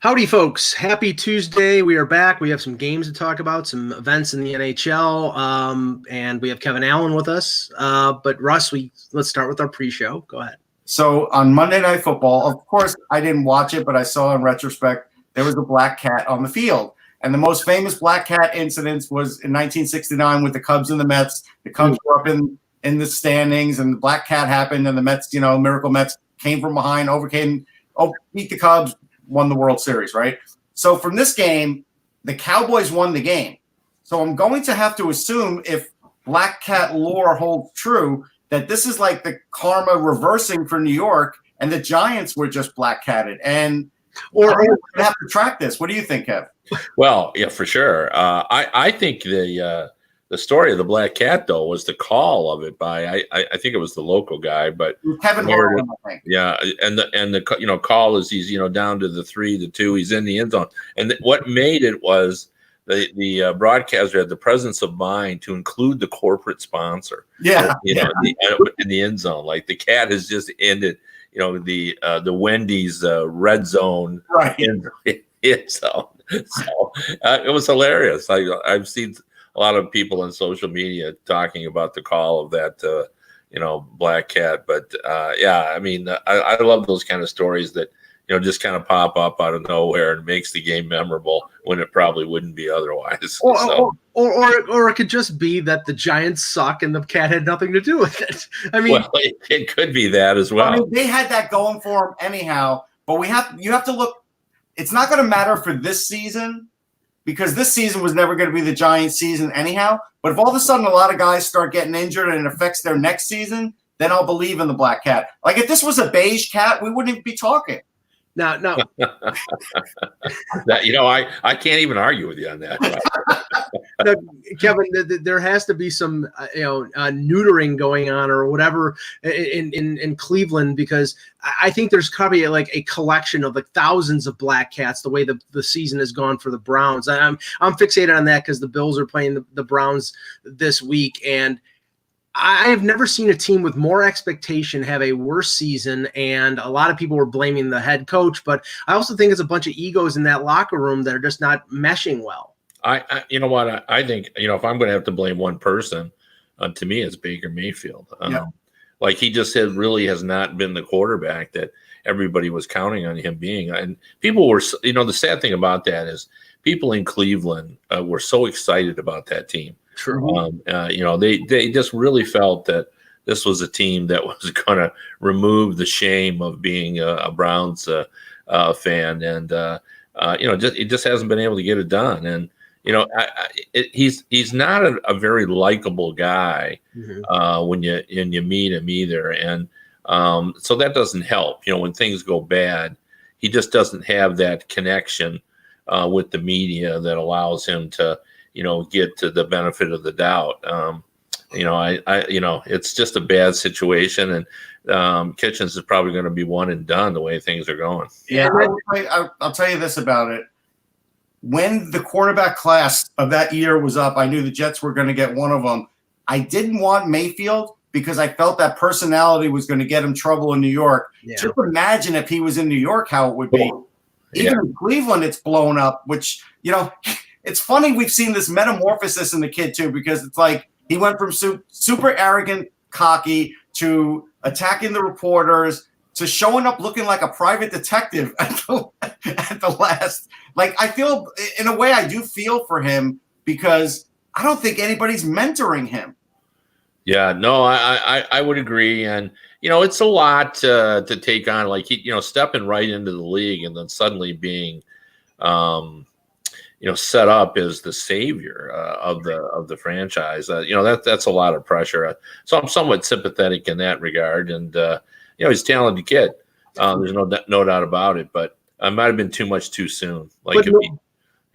Howdy, folks. Happy Tuesday. We are back. We have some games to talk about, some events in the NHL, and we have Kevin Allen with us. But Russ, let's start with our pre-show. Go ahead. So on Monday Night Football, of course, I didn't watch it, but I saw in retrospect there was a black cat on the field. And the most famous black cat incident was in 1969 with the Cubs and the Mets. The Cubs were up in the standings, and the black cat happened, and the Mets, Miracle Mets came from behind, beat the Cubs, won the World Series, right? So from this game, the Cowboys won the game. So I'm going to have to assume, if black cat lore holds true, that this is like the karma reversing for New York, and the Giants were just black catted. And or have to track this. What do you think, Kev? Well, yeah, for sure. I think the story of the black cat, though, was the call of it by I think it was the local guy, but Kevin Harlan, I think. Yeah, and the call is he's down to the 3-2, he's in the end zone, and what made it was the broadcaster had the presence of mind to include the corporate sponsor. Yeah, in the end zone, like the cat has just ended. The Wendy's red zone, right? In zone. So it was hilarious. I've seen a lot of people on social media talking about the call of that, black cat. But I mean, I love those kind of stories that just kind of pop up out of nowhere and makes the game memorable when it probably wouldn't be otherwise. Or it could just be that the Giants suck and the cat had nothing to do with it. I mean, well, it could be that as well. I mean, they had that going for them anyhow. But you have to look. It's not going to matter for this season, because this season was never going to be the Giants' season anyhow. But if all of a sudden a lot of guys start getting injured and it affects their next season, then I'll believe in the black cat. Like if this was a beige cat, we wouldn't even be talking. No. I can't even argue with you on that. No, Kevin, there has to be some neutering going on or whatever in Cleveland, because I think there's probably like a collection of like thousands of black cats the way the season has gone for the Browns. I'm fixated on that because the Bills are playing the Browns this week, and I have never seen a team with more expectation have a worse season, and a lot of people were blaming the head coach, but I also think it's a bunch of egos in that locker room that are just not meshing well. I you know what? I think, if I'm going to have to blame one person, to me, it's Baker Mayfield. Like he just really has not been the quarterback that everybody was counting on him being. And people were, the sad thing about that is people in Cleveland were so excited about that team. True. They just really felt that this was a team that was going to remove the shame of being a Browns fan, and it just hasn't been able to get it done. And he's not a very likable guy when you meet him either, and so that doesn't help. When things go bad, he just doesn't have that connection with the media that allows him to get to the benefit of the doubt. It's just a bad situation, and Kitchens is probably going to be one and done the way things are going. Yeah, I'll tell you this about it. When the quarterback class of that year was up, I knew the Jets were going to get one of them. I didn't want Mayfield because I felt that personality was going to get him trouble in New York. Yeah. Just imagine if he was in New York, how it would be. Even in Cleveland, it's blown up, which, it's funny we've seen this metamorphosis in the kid, too, because it's like he went from super arrogant, cocky, to attacking the reporters, to showing up looking like a private detective at the last. Like, I feel, in a way, I do feel for him because I don't think anybody's mentoring him. Yeah, no, I would agree. And, it's a lot to take on, like, stepping right into the league and then suddenly being, set up as the savior of the franchise. That's a lot of pressure. So I'm somewhat sympathetic in that regard. And, he's a talented kid. There's no doubt about it. But it might have been too much too soon. Like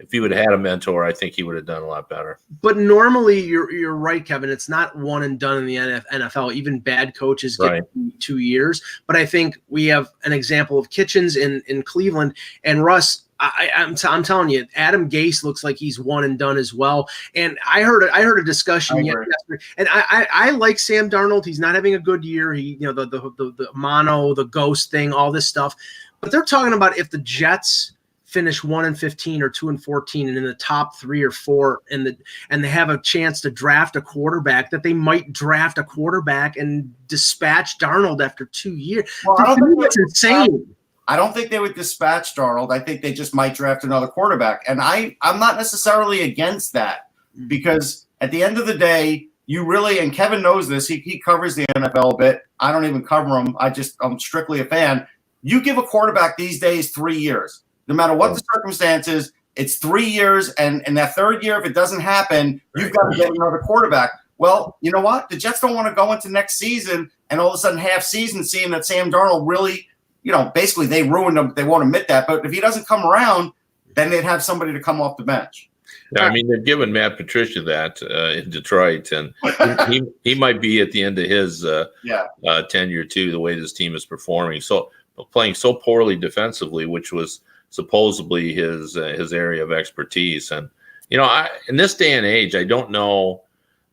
if he would have had a mentor, I think he would have done a lot better. But normally, you're right, Kevin. It's not one and done in the NFL. Even bad coaches get 2 years. But I think we have an example of Kitchens in Cleveland, and Russ. I'm telling you, Adam Gase looks like he's one and done as well. And I heard a discussion yesterday, and I like Sam Darnold. He's not having a good year. He, the mono, the ghost thing, all this stuff. But they're talking about if the Jets finish 1-15 or 2-14 and in the top 3 or 4, and they have a chance to draft a quarterback, that they might draft a quarterback and dispatch Darnold after 2 years. Well, That's insane. I don't think they would dispatch Darnold. I think they just might draft another quarterback. And I'm not necessarily against that, because at the end of the day, you really, and Kevin knows this, he covers the NFL a bit. I don't even cover him. I'm strictly a fan. You give a quarterback these days 3 years. No matter what the circumstances, it's 3 years. And in that third year, if it doesn't happen, you've got to get another quarterback. Well, you know what? The Jets don't want to go into next season and all of a sudden half season seeing that Sam Darnold really, basically they ruined him. They won't admit that. But if he doesn't come around, then they'd have somebody to come off the bench. Yeah, I mean, they've given Matt Patricia that in Detroit, and he might be at the end of his tenure too, the way this team is performing. So playing so poorly defensively, which was supposedly his area of expertise. And, in this day and age, I don't know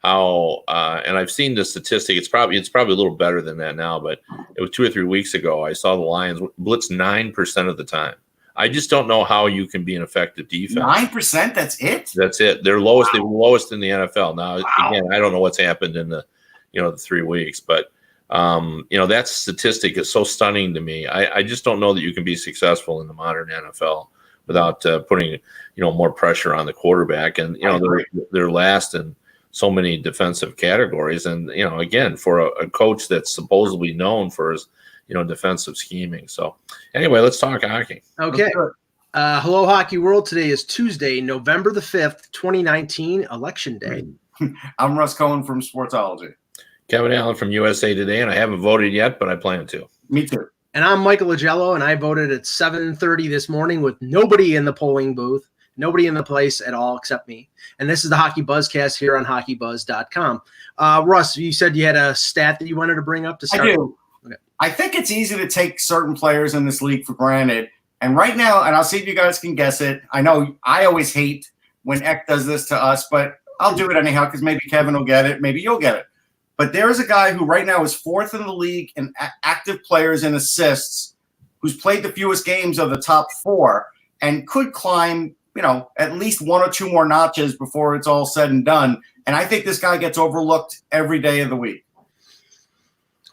how, and I've seen the statistic, it's probably a little better than that now, but it was 2 or 3 weeks ago, I saw the Lions blitz 9% of the time. I just don't know how you can be an effective defense. 9%, that's it? That's it. They're lowest. Wow. They were lowest in the NFL. Now, again, I don't know what's happened in the 3 weeks, but that statistic is so stunning to me. I just don't know that you can be successful in the modern NFL without putting more pressure on the quarterback. And they're last in so many defensive categories. And again, for a coach that's supposedly known for his defensive scheming. So anyway, let's talk hockey. Okay. Hello, Hockey World. Today is Tuesday, November the 5th, 2019, Election Day. I'm Russ Cohen from Sportsology. Kevin Allen from USA Today, and I haven't voted yet, but I plan to. Me too. And I'm Michael Agello, and I voted at 7:30 this morning with nobody in the polling booth, nobody in the place at all except me. And this is the Hockey Buzzcast here on HockeyBuzz.com. Russ, you said you had a stat that you wanted to bring up to start. I do. Okay. I think it's easy to take certain players in this league for granted. And right now, and I'll see if you guys can guess it. I know I always hate when Eck does this to us, but I'll do it anyhow because maybe Kevin will get it. Maybe you'll get it. But there is a guy who right now is 4th in the league in active players and assists, who's played the fewest games of the top 4 and could climb, at least 1 or 2 more notches before it's all said and done. And I think this guy gets overlooked every day of the week.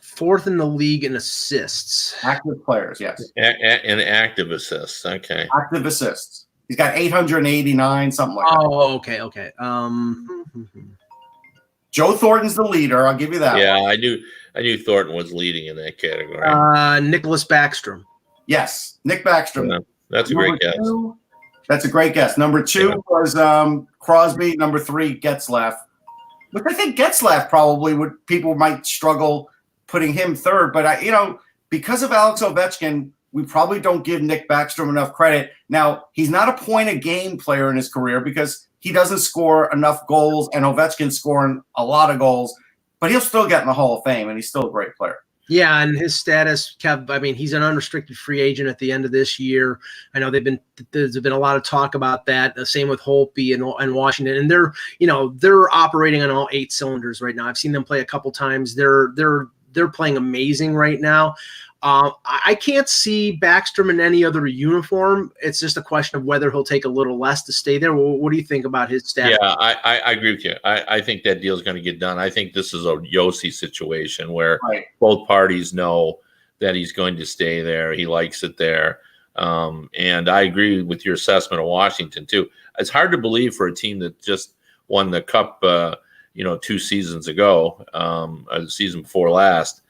4th in the league in assists. Active players, yes. And active assists, okay. Active assists. He's got 889, something like that. Oh, okay. Joe Thornton's the leader. I'll give you that. Yeah, I knew Thornton was leading in that category. Nicholas Backstrom. Yes, Nick Backstrom. Yeah, that's a great guess. That's a great guess. Number 2 was Crosby. Number 3, Getzlaf. Which I think Getzlaf probably people might struggle putting him 3rd. But, because of Alex Ovechkin, we probably don't give Nick Backstrom enough credit. Now, he's not a point-a-game player in his career because he doesn't score enough goals, and Ovechkin's scoring a lot of goals. But he'll still get in the Hall of Fame, and he's still a great player. Yeah, and his status, Kev, he's an unrestricted free agent at the end of this year. I know there's been a lot of talk about that. The same with Holtby and Washington, and they're operating on all 8 cylinders right now. I've seen them play a couple times. They're playing amazing right now. I can't see Backstrom in any other uniform. It's just a question of whether he'll take a little less to stay there. What do you think about his status? Yeah, I agree with you. I think that deal is going to get done. I think this is a Yossi situation where both parties know that he's going to stay there. He likes it there. And I agree with your assessment of Washington, too. It's hard to believe for a team that just won the Cup, 2 seasons ago, the season before last.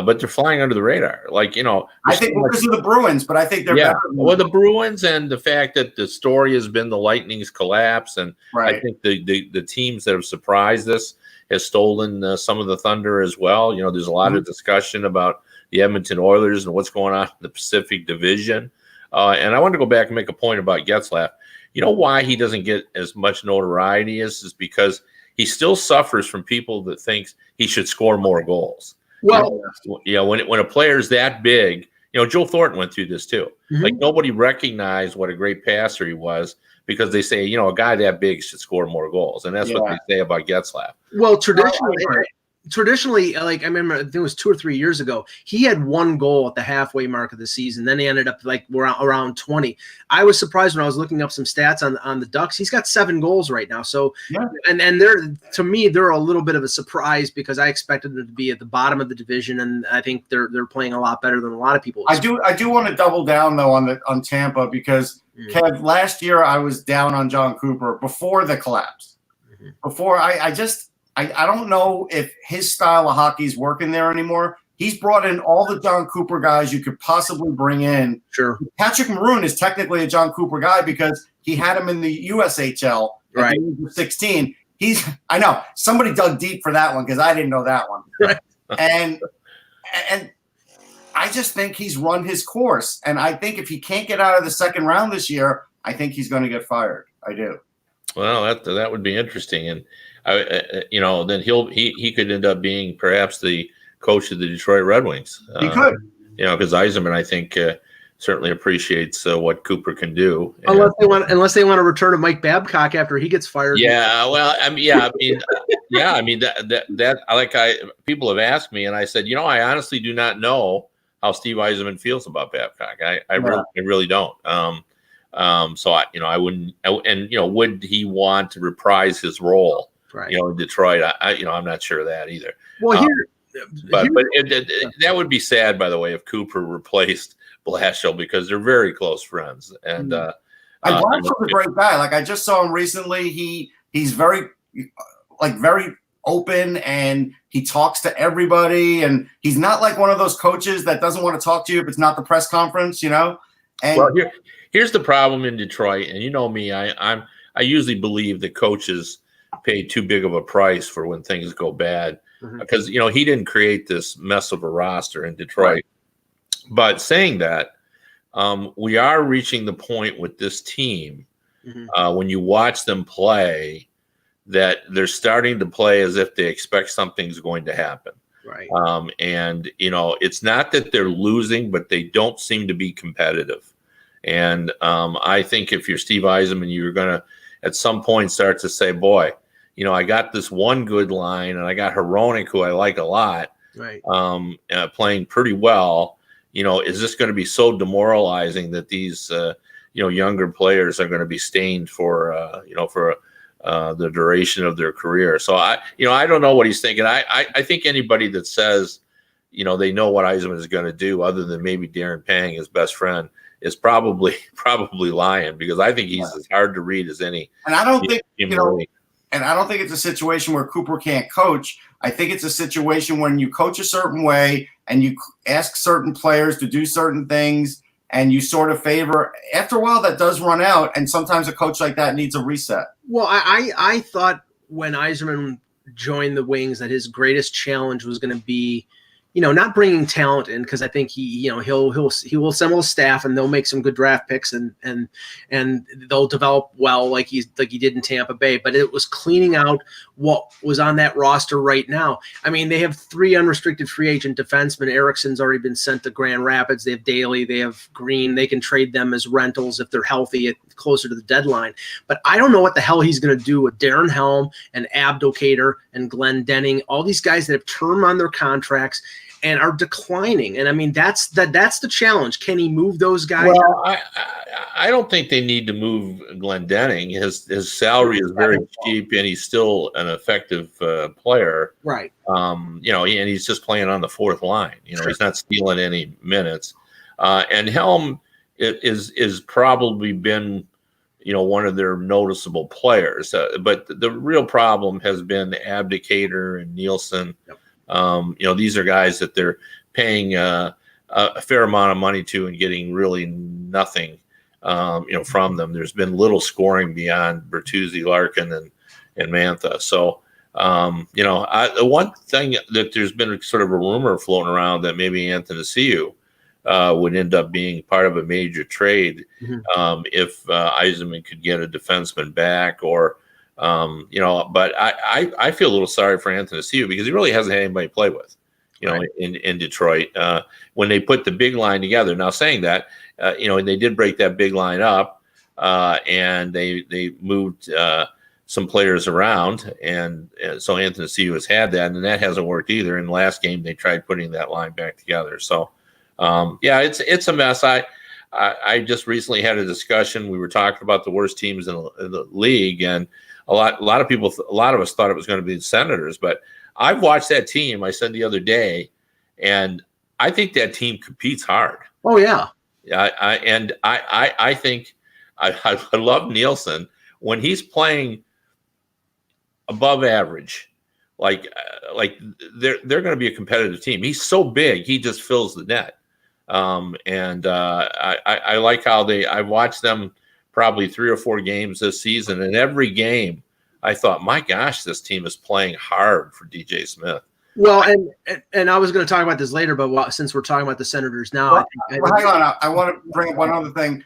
But they're flying under the radar. I think because of the Bruins, but I think they're better. Well, the Bruins and the fact that the story has been the Lightning's collapse, and I think the teams that have surprised us has stolen some of the thunder as well. There's a lot of discussion about the Edmonton Oilers and what's going on in the Pacific Division. And I want to go back and make a point about Getzlaf. You know why he doesn't get as much notoriety is because he still suffers from people that thinks he should score more goals. Well, when a player's that big, Joe Thornton went through this too. Mm-hmm. Nobody recognized what a great passer he was because they say, a guy that big should score more goals. And that's what they say about Getzlaf. Well, traditionally, traditionally, like I remember, I think it was 2 or 3 years ago, he had 1 goal at the halfway mark of the season. Then he ended up like around 20. I was surprised when I was looking up some stats on the Ducks. He's got 7 goals right now. So, Yeah. and they're, to me, they're a little bit of a surprise because I expected them to be at the bottom of the division, and I think they're playing a lot better than a lot of people. I do want to double down though on Tampa because Kev, last year I was down on John Cooper before the collapse. Before I don't know if his style of hockey is working there anymore. He's brought in all the John Cooper guys you could possibly bring in. Sure. Patrick Maroon is technically a John Cooper guy because he had him in the USHL at the age of 16. I know somebody dug deep for that one because I didn't know that one. Right. And I just think he's run his course. And I think if he can't get out of the second round this year, I think he's going to get fired. I do. Well, that would be interesting. And then he could end up being perhaps the coach of the Detroit Red Wings. He could, because Yzerman, I think, certainly appreciates what Cooper can do. Unless they want to return to Mike Babcock after he gets fired. Yeah, well, people have asked me, and I said, I honestly do not know how Steve Yzerman feels about Babcock. I really don't. So I wouldn't. Would he want to reprise his role? Right. In Detroit, I'm not sure of that either. Well, that would be sad, by the way, if Cooper replaced Blashill because they're very close friends. And Blashill's a great guy. Like I just saw him recently. He's very open and he talks to everybody. And he's not like one of those coaches that doesn't want to talk to you if it's not the press conference. And here's the problem in Detroit, and you know me, I usually believe that coaches pay too big of a price for when things go bad because he didn't create this mess of a roster in Detroit. Right. But saying that, we are reaching the point with this team when you watch them play that they're starting to play as if they expect something's going to happen. Right. And it's not that they're losing, but they don't seem to be competitive. And I think if you're Steve Yzerman, you're going to at some point start to say, boy, I got this one good line and I got Hronek, who I like a lot, right, playing pretty well. Is this going to be so demoralizing that these, younger players are going to be stained for the duration of their career? So I don't know what he's thinking. I think anybody that says, they know what Yzerman is going to do other than maybe Darren Pang, his best friend, is probably lying because I think he's as hard to read as any. And I don't think and I don't think it's a situation where Cooper can't coach. I think it's a situation when you coach a certain way and you ask certain players to do certain things and you sort of favor. After a while, that does run out, and sometimes a coach like that needs a reset. Well, I thought when Yzerman joined the Wings that his greatest challenge was going to be, not bringing talent in, because I think he will assemble a staff and they'll make some good draft picks and they'll develop well like he did in Tampa Bay. But it was cleaning out what was on that roster right now. I mean, they have 3 unrestricted free agent defensemen. Ericsson's already been sent to Grand Rapids. They have Daly. They have Green. They can trade them as rentals if they're healthy closer to the deadline. But I don't know what the hell he's going to do with Darren Helm and Abdelkader and Glenn Denning, all these guys that have term on their contracts and are declining. And I mean, that's the challenge. Can he move those guys? Well, I don't think they need to move Glenn Denning. His salary is very cheap, and he's still an effective player. Right. And he's just playing on the 4th line. He's not stealing any minutes. And Helm is probably been, one of their noticeable players. But the real problem has been Abdelkader and Nielsen. Yep. These are guys that they're paying a fair amount of money to and getting really nothing, from them. There's been little scoring beyond Bertuzzi, Larkin, and Mantha. So, the one thing that there's been sort of a rumor floating around that maybe Anthony Ciu would end up being part of a major trade if Yzerman could get a defenseman back or. But I feel a little sorry for Anthony Ciu because he really hasn't had anybody to play with, right, in Detroit. When they put the big line together. Now, saying that, they did break that big line up, and they moved some players around, and so Anthony Ciu has had that, and that hasn't worked either. In the last game, they tried putting that line back together. So, it's a mess. I just recently had a discussion. We were talking about the worst teams in the league, and a lot of us thought it was going to be the Senators, but I've watched that team. I said the other day, and I think that team competes hard. Oh yeah. I think I love Nielsen when he's playing above average. Like they're going to be a competitive team. He's so big, he just fills the net. I like how I've watched them probably 3 or 4 games this season, and every game I thought, my gosh, this team is playing hard for DJ Smith. Well, and I was going to talk about this later, but since we're talking about the Senators now, hang on. I want to bring up one other thing.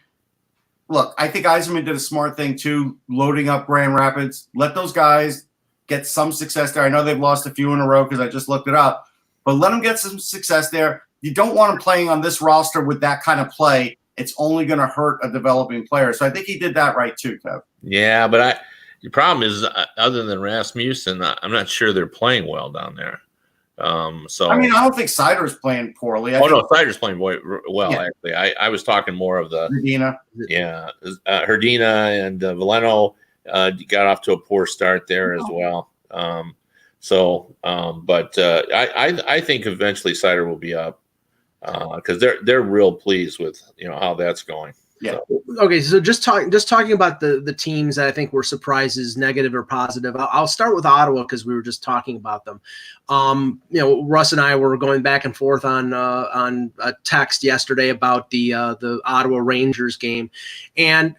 Look, I think Yzerman did a smart thing too, loading up Grand Rapids. Let those guys get some success there. I know they've lost a few in a row because I just looked it up, but let them get some success there. You don't want them playing on this roster with that kind of play. It's only going to hurt a developing player. So I think he did that right too, Kev. Yeah, but the problem is, other than Rasmussen, I'm not sure they're playing well down there. So I mean, I don't think Seider's playing poorly. Seider's playing well. Yeah. Actually, I was talking more of the Hrdina. Yeah, Hrdina and Veleno got off to a poor start there as well. I think eventually Seider will be up because they're real pleased with how that's going. Yeah. Okay, so just talking about the teams that I think were surprises, negative or positive. I'll start with Ottawa because we were just talking about them. Russ and I were going back and forth on a text yesterday about the Ottawa Rangers game, and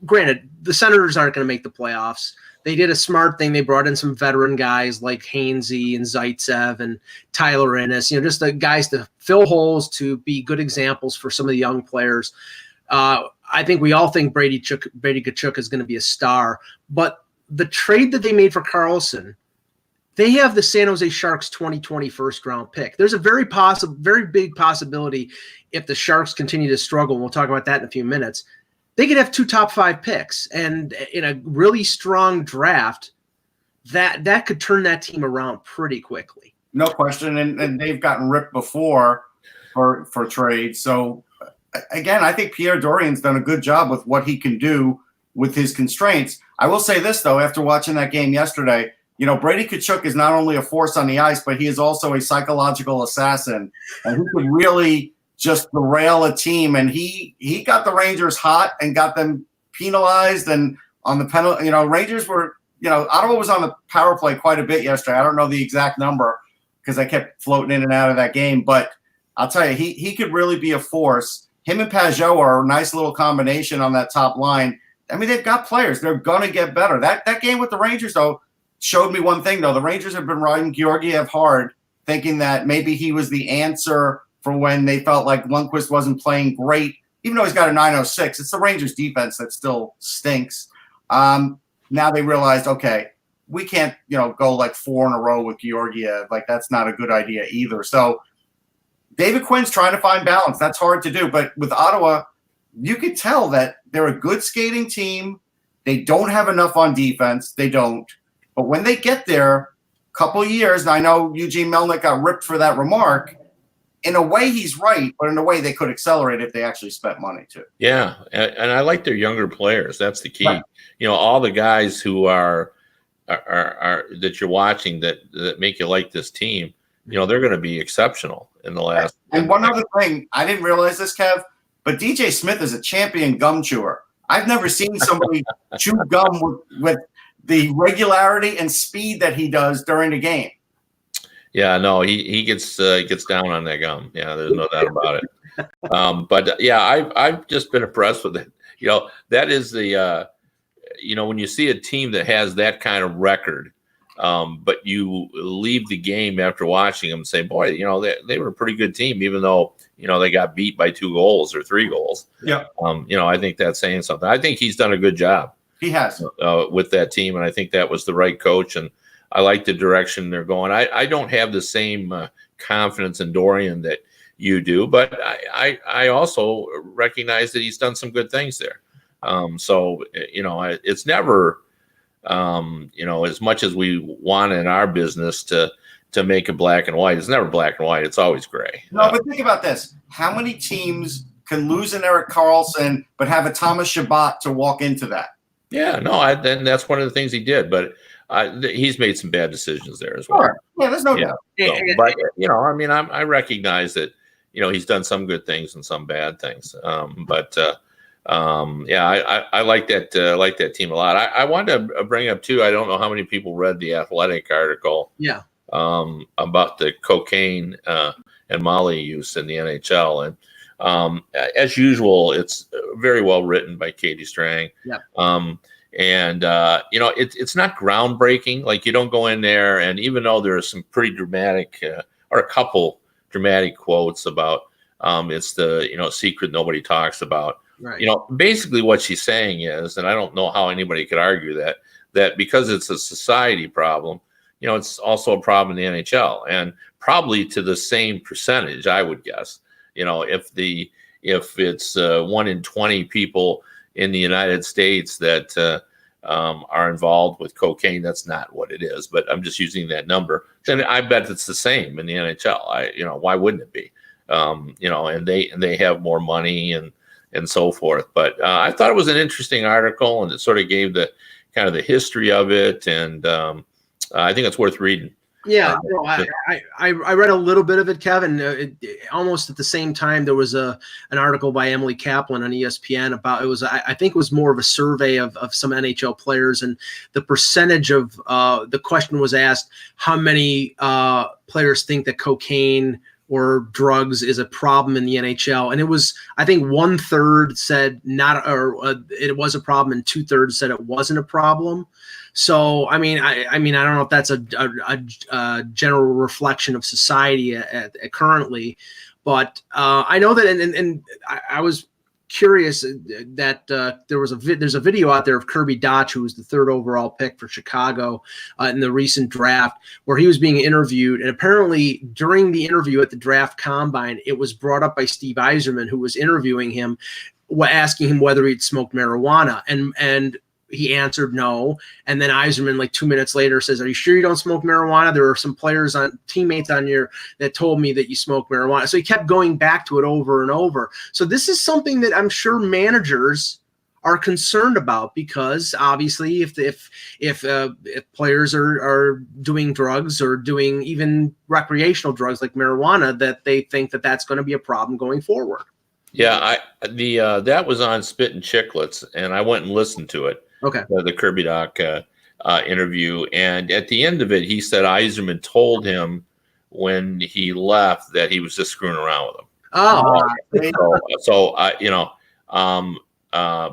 granted, the Senators aren't going to make the playoffs. They did a smart thing. They brought in some veteran guys like Hainsey and Zaitsev and Tyler Ennis, just the guys to fill holes, to be good examples for some of the young players. I think we all think Brady Tkachuk is going to be a star, but the trade that they made for Karlsson, they have the San Jose Sharks 2020 first-round pick. There's a very big possibility if the Sharks continue to struggle, and we'll talk about that in a few minutes, they could have 2 top 5 picks, and in a really strong draft, that could turn that team around pretty quickly. No question, and they've gotten ripped before for trade, so. Again, I think Pierre Dorian's done a good job with what he can do with his constraints. I will say this, though, after watching that game yesterday, Brady Tkachuk is not only a force on the ice, but he is also a psychological assassin, and he could really just derail a team. And he got the Rangers hot and got them penalized. And on the penalty, Rangers were, Ottawa was on the power play quite a bit yesterday. I don't know the exact number because I kept floating in and out of that game, but I'll tell you, he could really be a force. Him and Pajot are a nice little combination on that top line. I mean, they've got players. They're going to get better. That game with the Rangers, though, showed me one thing, though. The Rangers have been riding Georgiev hard, thinking that maybe he was the answer for when they felt like Lundqvist wasn't playing great, even though he's got a 906. It's the Rangers' defense that still stinks. Now they realized, okay, we can't, go like 4 in a row with Georgiev. Like, that's not a good idea either. So David Quinn's trying to find balance. That's hard to do. But with Ottawa, you could tell that they're a good skating team. They don't have enough on defense. They don't. But when they get there, a couple of years, and I know Eugene Melnick got ripped for that remark, in a way he's right, but in a way they could accelerate if they actually spent money too. Yeah, and I like their younger players. That's the key. Right. All the guys who are that you're watching that make you like this team, they're going to be exceptional in the last. And one other thing, I didn't realize this, Kev, but DJ Smith is a champion gum chewer. I've never seen somebody chew gum with the regularity and speed that he does during the game. Yeah, no, he gets down on that gum. Yeah, there's no doubt about it. But yeah, I've just been impressed with it. That is the when you see a team that has that kind of record. But you leave the game after watching them and say, boy, they were a pretty good team, even though, they got beat by 2 goals or 3 goals. Yeah. I think that's saying something. I think he's done a good job. He has. With that team, and I think that was the right coach, and I like the direction they're going. I don't have the same confidence in Dorian that you do, but I also recognize that he's done some good things there. It's never as much as we want in our business to make it black and white, it's never black and white. It's always gray. No, but think about this. How many teams can lose an Erik Karlsson but have a Thomas Chabot to walk into that? Yeah, no, and that's one of the things he did. But he's made some bad decisions there as well. Sure. Yeah, there's no doubt. So, but I recognize that he's done some good things and some bad things. I like that team a lot. I wanted to bring up too. I don't know how many people read the Athletic article. Yeah. About the cocaine and Molly use in the NHL, and as usual, it's very well written by Katie Strang. Yeah. It's not groundbreaking. Like, you don't go in there, and even though there are some pretty dramatic or a couple dramatic quotes about it's the secret nobody talks about. Right. Basically what she's saying is, and I don't know how anybody could argue that because it's a society problem, it's also a problem in the NHL, and probably to the same percentage, I would guess. If it's 1 in 20 people in the United States that are involved with cocaine, that's not what it is, but I'm just using that number. Then I bet it's the same in the NHL. Why wouldn't it be? And they have more money and so forth. But I thought it was an interesting article, and it sort of gave the kind of the history of it, and I think it's worth reading. Yeah, I read a little bit of it, Kevin. Almost at the same time, there was an article by Emily Kaplan on ESPN about I think it was more of a survey of some NHL players, and the percentage of the question was asked, how many players think that cocaine or drugs is a problem in the NHL, and it was, I think, 1/3 said not, or it was a problem, and 2/3 said it wasn't a problem. So, I mean, I don't know if that's a general reflection of society currently, but I know that, and I was curious that there's a video out there of Kirby Dach, who was the 3rd overall pick for Chicago in the recent draft, where he was being interviewed, and apparently during the interview at the draft combine, it was brought up by Steve Yzerman, who was interviewing him, asking him whether he'd smoked marijuana, and he answered no. And then Yzerman, like 2 minutes later, says, "Are you sure you don't smoke marijuana? There are some teammates on your that told me that you smoke marijuana." So he kept going back to it over and over. So this is something that I'm sure managers are concerned about, because obviously if players are doing drugs or doing even recreational drugs like marijuana, that they think that that's going to be a problem going forward. Yeah, that was on Spit and Chicklets, and I went and listened to it. Okay. The Kirby Doc interview, and at the end of it, he said Yzerman told him when he left that he was just screwing around with him. Oh,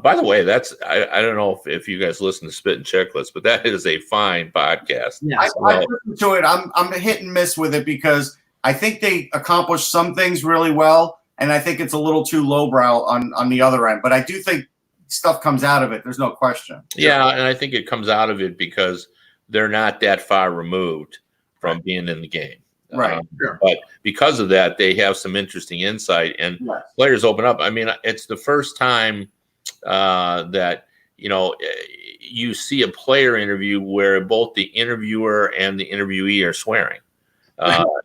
by the way, that's I don't know if you guys listen to Spit and Chicklets, but that is a fine podcast. Yes. I listen to it. I'm hit and miss with it, because I think they accomplish some things really well, and I think it's a little too lowbrow on the other end. But I do think stuff comes out of it. There's no question. Yeah, and I think it comes out of it because they're not that far removed from being in the game. Right. Sure. But because of that, they have some interesting insight, and players open up. I mean, it's the first time that you see a player interview where both the interviewer and the interviewee are swearing.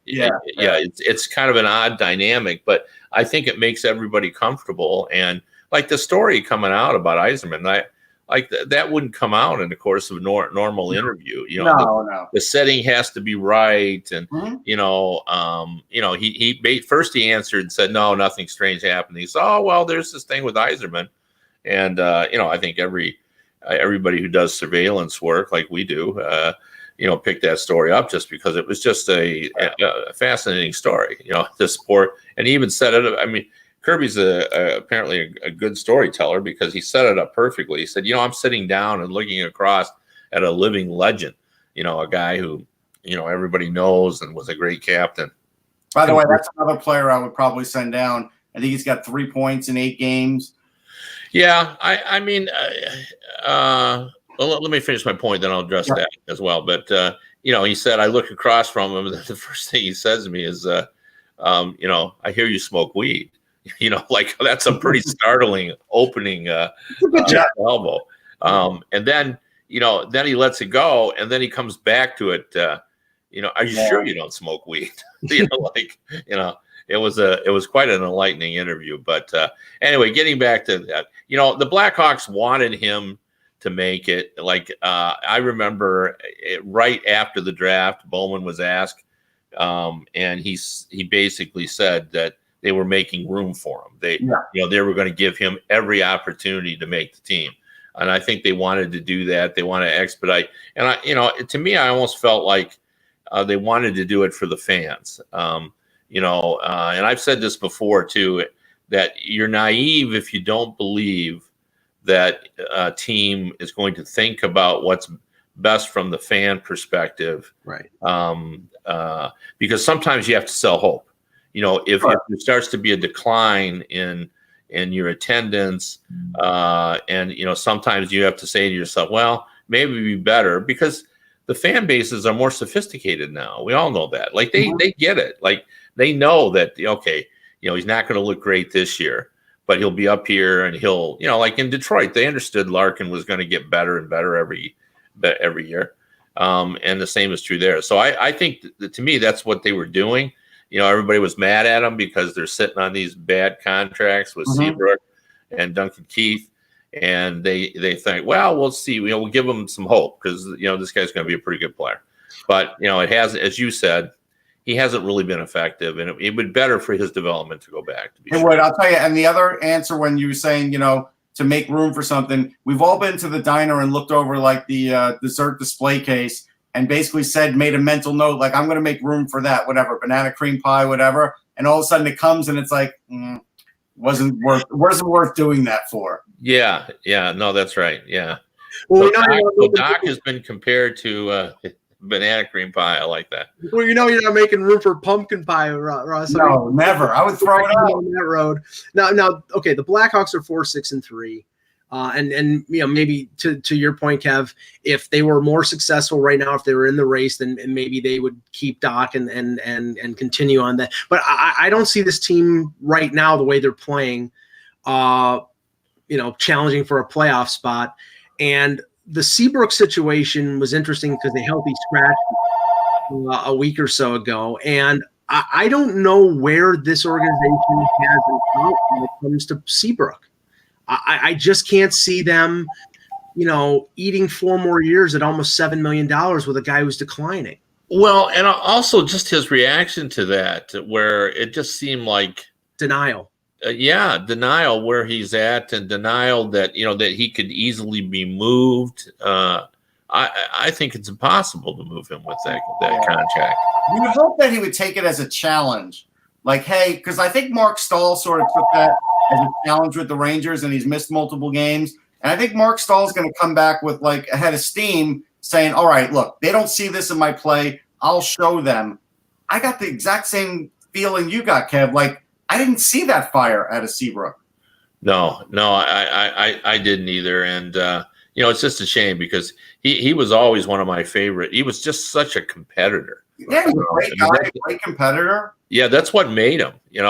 It's kind of an odd dynamic, but I think it makes everybody comfortable. And like the story coming out about Yzerman, that wouldn't come out in the course of a normal interview. No. The setting has to be right, and he answered and said, "No, nothing strange happened." He said, "Oh, well, there's this thing with Yzerman," and I think everybody who does surveillance work like we do, picked that story up just because it was just a fascinating story. The sport, and he even set it up. I mean, Kirby's apparently a good storyteller, because he set it up perfectly. He said, I'm sitting down and looking across at a living legend, a guy who, everybody knows and was a great captain. By the way, that's another player I would probably send down. I think he's got 3 points in 8 games. Yeah, I mean, let me finish my point, then I'll address that as well. But, he said, I look across from him, and the first thing he says to me is, I hear you smoke weed. That's a pretty startling opening elbow. And then, then he lets it go, and then he comes back to it. Are you sure you don't smoke weed? It was quite an enlightening interview. But anyway, getting back to that, the Blackhawks wanted him to make it. I remember right after the draft, Bowman was asked, and he basically said that they were making room for him. They were going to give him every opportunity to make the team. And I think they wanted to do that. They want to expedite. And to me, I almost felt like they wanted to do it for the fans. And I've said this before too, that you're naive if you don't believe that a team is going to think about what's best from the fan perspective. Right. Because sometimes you have to sell hope. If there starts to be a decline in your attendance, and sometimes you have to say to yourself, well, maybe it'd be better, because the fan bases are more sophisticated now. We all know that. They get it. They know that, okay, he's not going to look great this year, but he'll be up here, and he'll, like in Detroit, they understood Larkin was going to get better and better every year. And the same is true there. So I think that, to me, that's what they were doing. Everybody was mad at them because they're sitting on these bad contracts with Seabrook and Duncan Keith. And they think, well, we'll see. We'll give them some hope because, this guy's going to be a pretty good player. But, it has, as you said, he hasn't really been effective. And it would be better for his development to go back. I'll tell you. And the other answer, when you were saying, to make room for something, we've all been to the diner and looked over the dessert display case and basically made a mental note, I'm going to make room for that, whatever, banana cream pie, whatever. And all of a sudden it comes and it's wasn't worth doing that for. Yeah. No, that's right. Yeah. Well, Doc has been compared to banana cream pie. I like that. Well, you're not making room for pumpkin pie, Ross. No, never. I would throw it out on that road. Now, okay, the Blackhawks are 4-6-3. And maybe to your point, Kev, if they were more successful right now, if they were in the race, then maybe they would keep Doc and continue on that. But I don't see this team right now, the way they're playing, challenging for a playoff spot. And the Seabrook situation was interesting because they healthy scratched a week or so ago. And I don't know where this organization has an out when it comes to Seabrook. I just can't see them, eating 4 more years at almost $7 million with a guy who's declining. Well, and also just his reaction to that, where it just seemed like denial. Denial where he's at, and denial that that he could easily be moved. I think it's impossible to move him with that contract. You would hope that he would take it as a challenge, hey, because I think Mark Stahl sort of took that as a challenge with the Rangers, and he's missed multiple games. And I think Mark Stahl is going to come back with a head of steam, saying, all right, look, they don't see this in my play. I'll show them. I got the exact same feeling you got, Kev. I didn't see that fire out of Seabrook. No, I didn't either. And, it's just a shame because he was always one of my favorite. He was just such a competitor. Yeah, he's a great guy, a great competitor. Yeah, that's what made him, he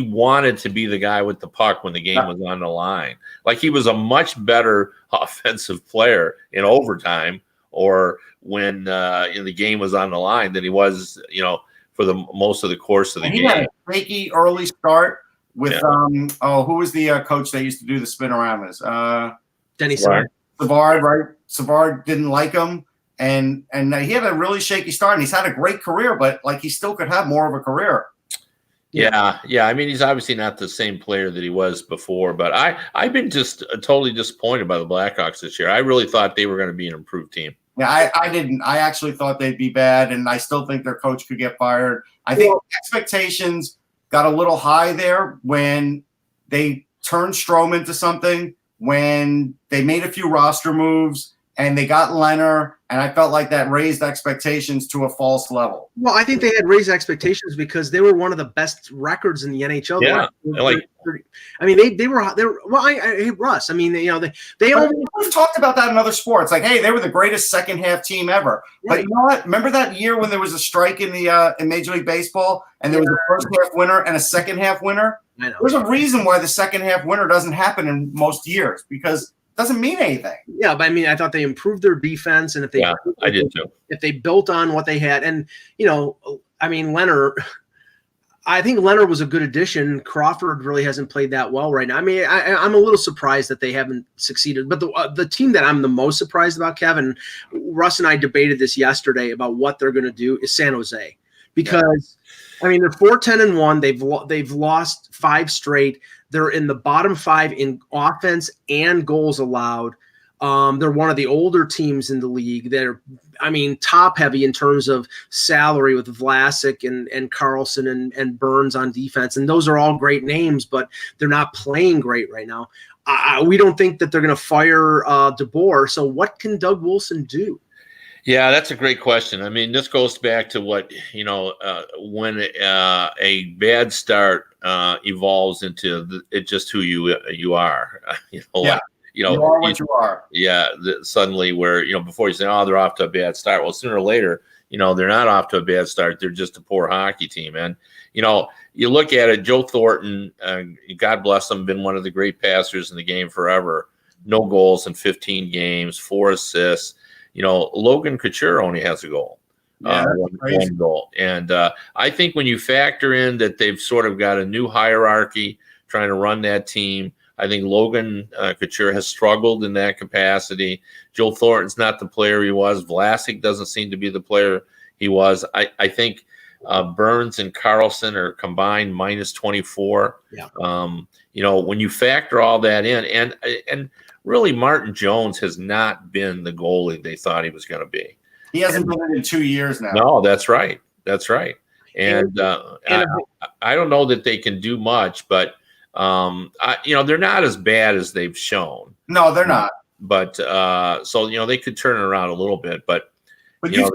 wanted to be the guy with the puck when the game was on the line. He was a much better offensive player in overtime or when the game was on the line than he was, for the most of the course of the game. He had a shaky early start with, who was the coach that used to do the spin around this? Denny Savard. Savard, right? Savard didn't like him. And he had a really shaky start, and he's had a great career, but he still could have more of a career. Yeah. I mean, he's obviously not the same player that he was before, but I've been just totally disappointed by the Blackhawks this year. I really thought they were going to be an improved team. Yeah, I didn't. I actually thought they'd be bad, and I still think their coach could get fired. I think expectations got a little high there when they turned Strome into something, when they made a few roster moves, and they got Leonard, and I felt like that raised expectations to a false level. Well, I think they had raised expectations because they were one of the best records in the NHL. Yeah, they were. Well, hey, Russ. I mean, they we've talked about that in other sports. Hey, they were the greatest second half team ever. Right. But you know what? Remember that year when there was a strike in the in Major League Baseball, and there was a first half winner and a second half winner? I know. There's a reason why the second half winner doesn't happen in most years because doesn't mean anything. Yeah, but I mean, I thought they improved their defense, and I did too. If they built on what they had, and I mean, I think Leonard was a good addition. Crawford really hasn't played that well right now. I mean, I'm a little surprised that they haven't succeeded. But the team that I'm the most surprised about, Kevin, Russ and I debated this yesterday about what they're going to do, is San Jose. Because, I mean, they're 4-10-1. They've lost 5 straight. They're in the bottom 5 in offense and goals allowed. They're one of the older teams in the league. They're, I mean, top heavy in terms of salary with Vlasic and Carlson and Burns on defense. And those are all great names, but they're not playing great right now. We don't think that they're going to fire DeBoer. So what can Doug Wilson do? Yeah, that's a great question. I mean, this goes back to what, when a bad start evolves into it's just who you are. You are what you are. Yeah, suddenly where, before you say, oh, they're off to a bad start. Well, sooner or later, they're not off to a bad start. They're just a poor hockey team. And, you look at it, Joe Thornton, God bless him, been one of the great passers in the game forever. No goals in 15 games, 4 assists. Logan Couture only has a goal. One goal. And I think when you factor in that they've sort of got a new hierarchy trying to run that team, I think Logan Couture has struggled in that capacity. Joe Thornton's not the player he was. Vlasic doesn't seem to be the player he was. I think Burns and Carlson are combined minus 24. Yeah. When you factor all that in, and really Martin Jones has not been the goalie they thought he was going to be. He hasn't been in 2 years now. No, that's right. That's right. And I don't know that they can do much, but they're not as bad as they've shown. No, they're not. But so they could turn it around a little bit, but they're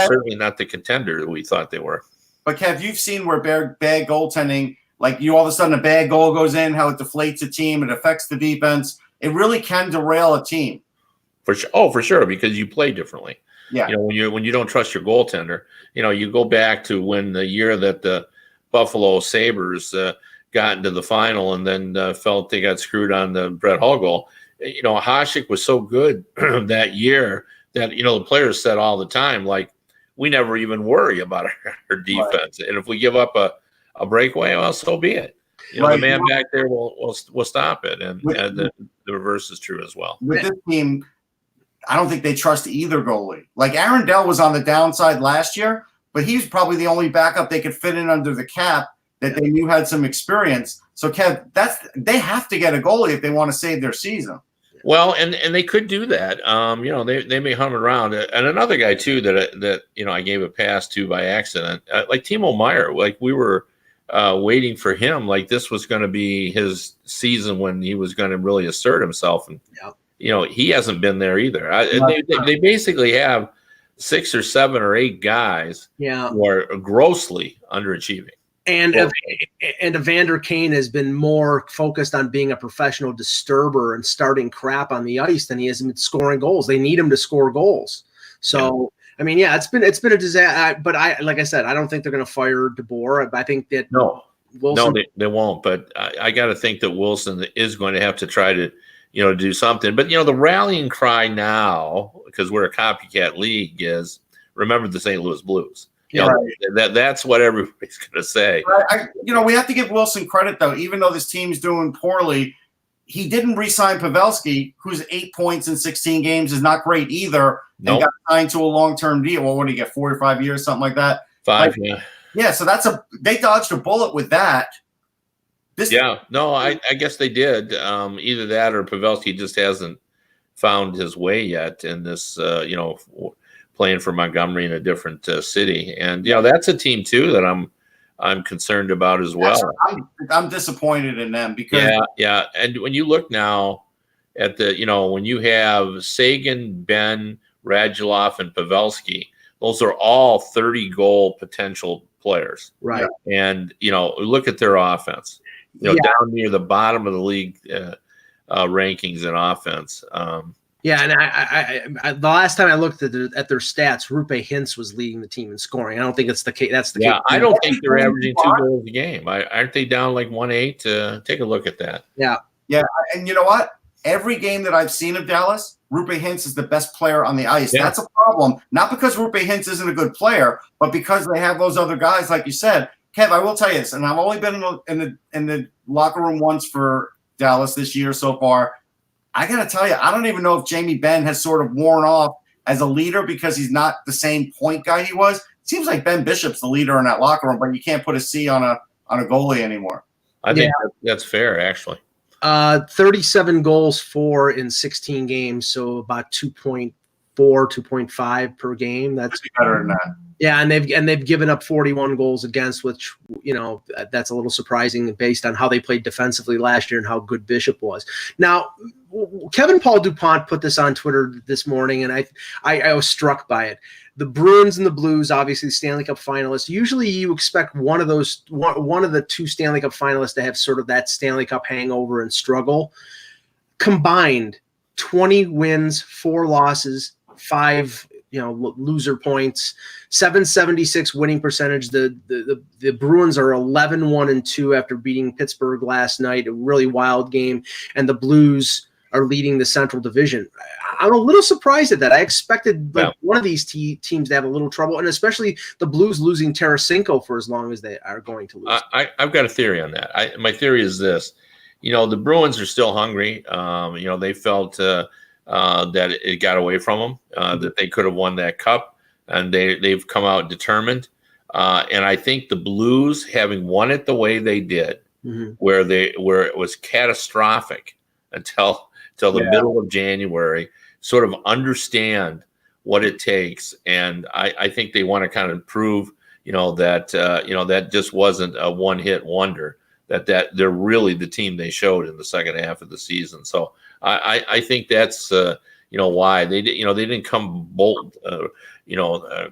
certainly not the contender that we thought they were. But Kev, you've seen where bad goaltending, like all of a sudden a bad goal goes in, how it deflates a team, it affects the defense. It really can derail a team. For sure. Oh, for sure, because you play differently. Yeah. When you don't trust your goaltender, you go back to when the year that the Buffalo Sabres got into the final and then felt they got screwed on the Brett Hull goal. Hasek was so good that year that, the players said all the time, like, we never even worry about our defense. Right. And if we give up a breakaway, well, so be it. The man back there will stop it. And the reverse is true as well. With this team, I don't think they trust either goalie. Like Aaron Dell was on the downside last year, but he's probably the only backup they could fit in under the cap that they knew had some experience. So, Kev, they have to get a goalie if they want to save their season. Well, and they could do that. They may hum around. And another guy too that I gave a pass to by accident, like Timo Meier. Like we were waiting for him. Like this was going to be his season when he was going to really assert himself. And he hasn't been there either. They basically have 6 or 7 or 8 guys who are grossly underachieving. And Evander Kane has been more focused on being a professional disturber and starting crap on the ice than he has been scoring goals. They need him to score goals. So, I mean, it's been a disaster. But like I said, I don't think they're going to fire DeBoer. I think that Wilson, no, they won't. But I got to think that Wilson is going to have to try to do something. But the rallying cry now, because we're a copycat league, is remember the St. Louis Blues. That's what everybody's going to say. We have to give Wilson credit, though. Even though this team's doing poorly, he didn't re-sign Pavelski, who's 8 points in 16 games is not great either, and got signed to a long-term deal. Well, what did he get, 4 or 5 years, something like that? 5, yeah. Yeah, so they dodged a bullet with that. I guess they did. Either that or Pavelski just hasn't found his way yet in this, playing for Montgomery in a different city. And, that's a team, too, that I'm concerned about as well. I'm disappointed in them because – Yeah. And when you look now at when you have Sagan, Ben, Radulov, and Pavelski, those are all 30-goal potential players. Right. And, look at their offense. Down near the bottom of the league rankings in offense. And I the last time I looked at their stats, Rupe Hintz was leading the team in scoring. I don't think it's the case. That's the case. I don't think they're averaging 2 goals a game. Aren't they down like 1-8? Take a look at that. Yeah. And you know what? every game that I've seen of Dallas, Rupe Hintz is the best player on the ice. Yeah. That's a problem, not because Rupe Hintz isn't a good player, but because they have those other guys, like you said. Kev, I will tell you this, and I've only been in the locker room once for Dallas this year so far. I got to tell you, I don't even know if Jamie Benn has sort of worn off as a leader because he's not the same point guy he was. It seems like Ben Bishop's the leader in that locker room, but you can't put a C on a goalie anymore. I think that's fair, actually. 37 goals for in 16 games, so about 2.4, 2.5 per game. That's better than that. Yeah, and they've given up 41 goals against, which, you know, that's a little surprising based on how they played defensively last year and how good Bishop was. Now, Kevin Paul DuPont put this on Twitter this morning, and I was struck by it. The Bruins and the Blues, obviously Stanley Cup finalists. Usually, you expect one of the two Stanley Cup finalists to have sort of that Stanley Cup hangover and struggle. Combined, 20 wins, 4 losses, 5 loser points, 776 winning percentage. The Bruins are 11-1-2 after beating Pittsburgh last night, a really wild game, and the Blues are leading the Central Division. I'm a little surprised at that. I expected one of these teams to have a little trouble, and especially the Blues losing Tarasenko for as long as they are going to lose. I've got a theory on that. My theory is this. The Bruins are still hungry. They felt that it got away from them, that they could have won that cup, and they've come out determined. And I think the Blues, having won it the way they did, where it was catastrophic until the middle of January, sort of understand what it takes. And I think they want to kind of prove, that just wasn't a one-hit wonder, that they're really the team they showed in the second half of the season. So I think that's why they didn't come bold,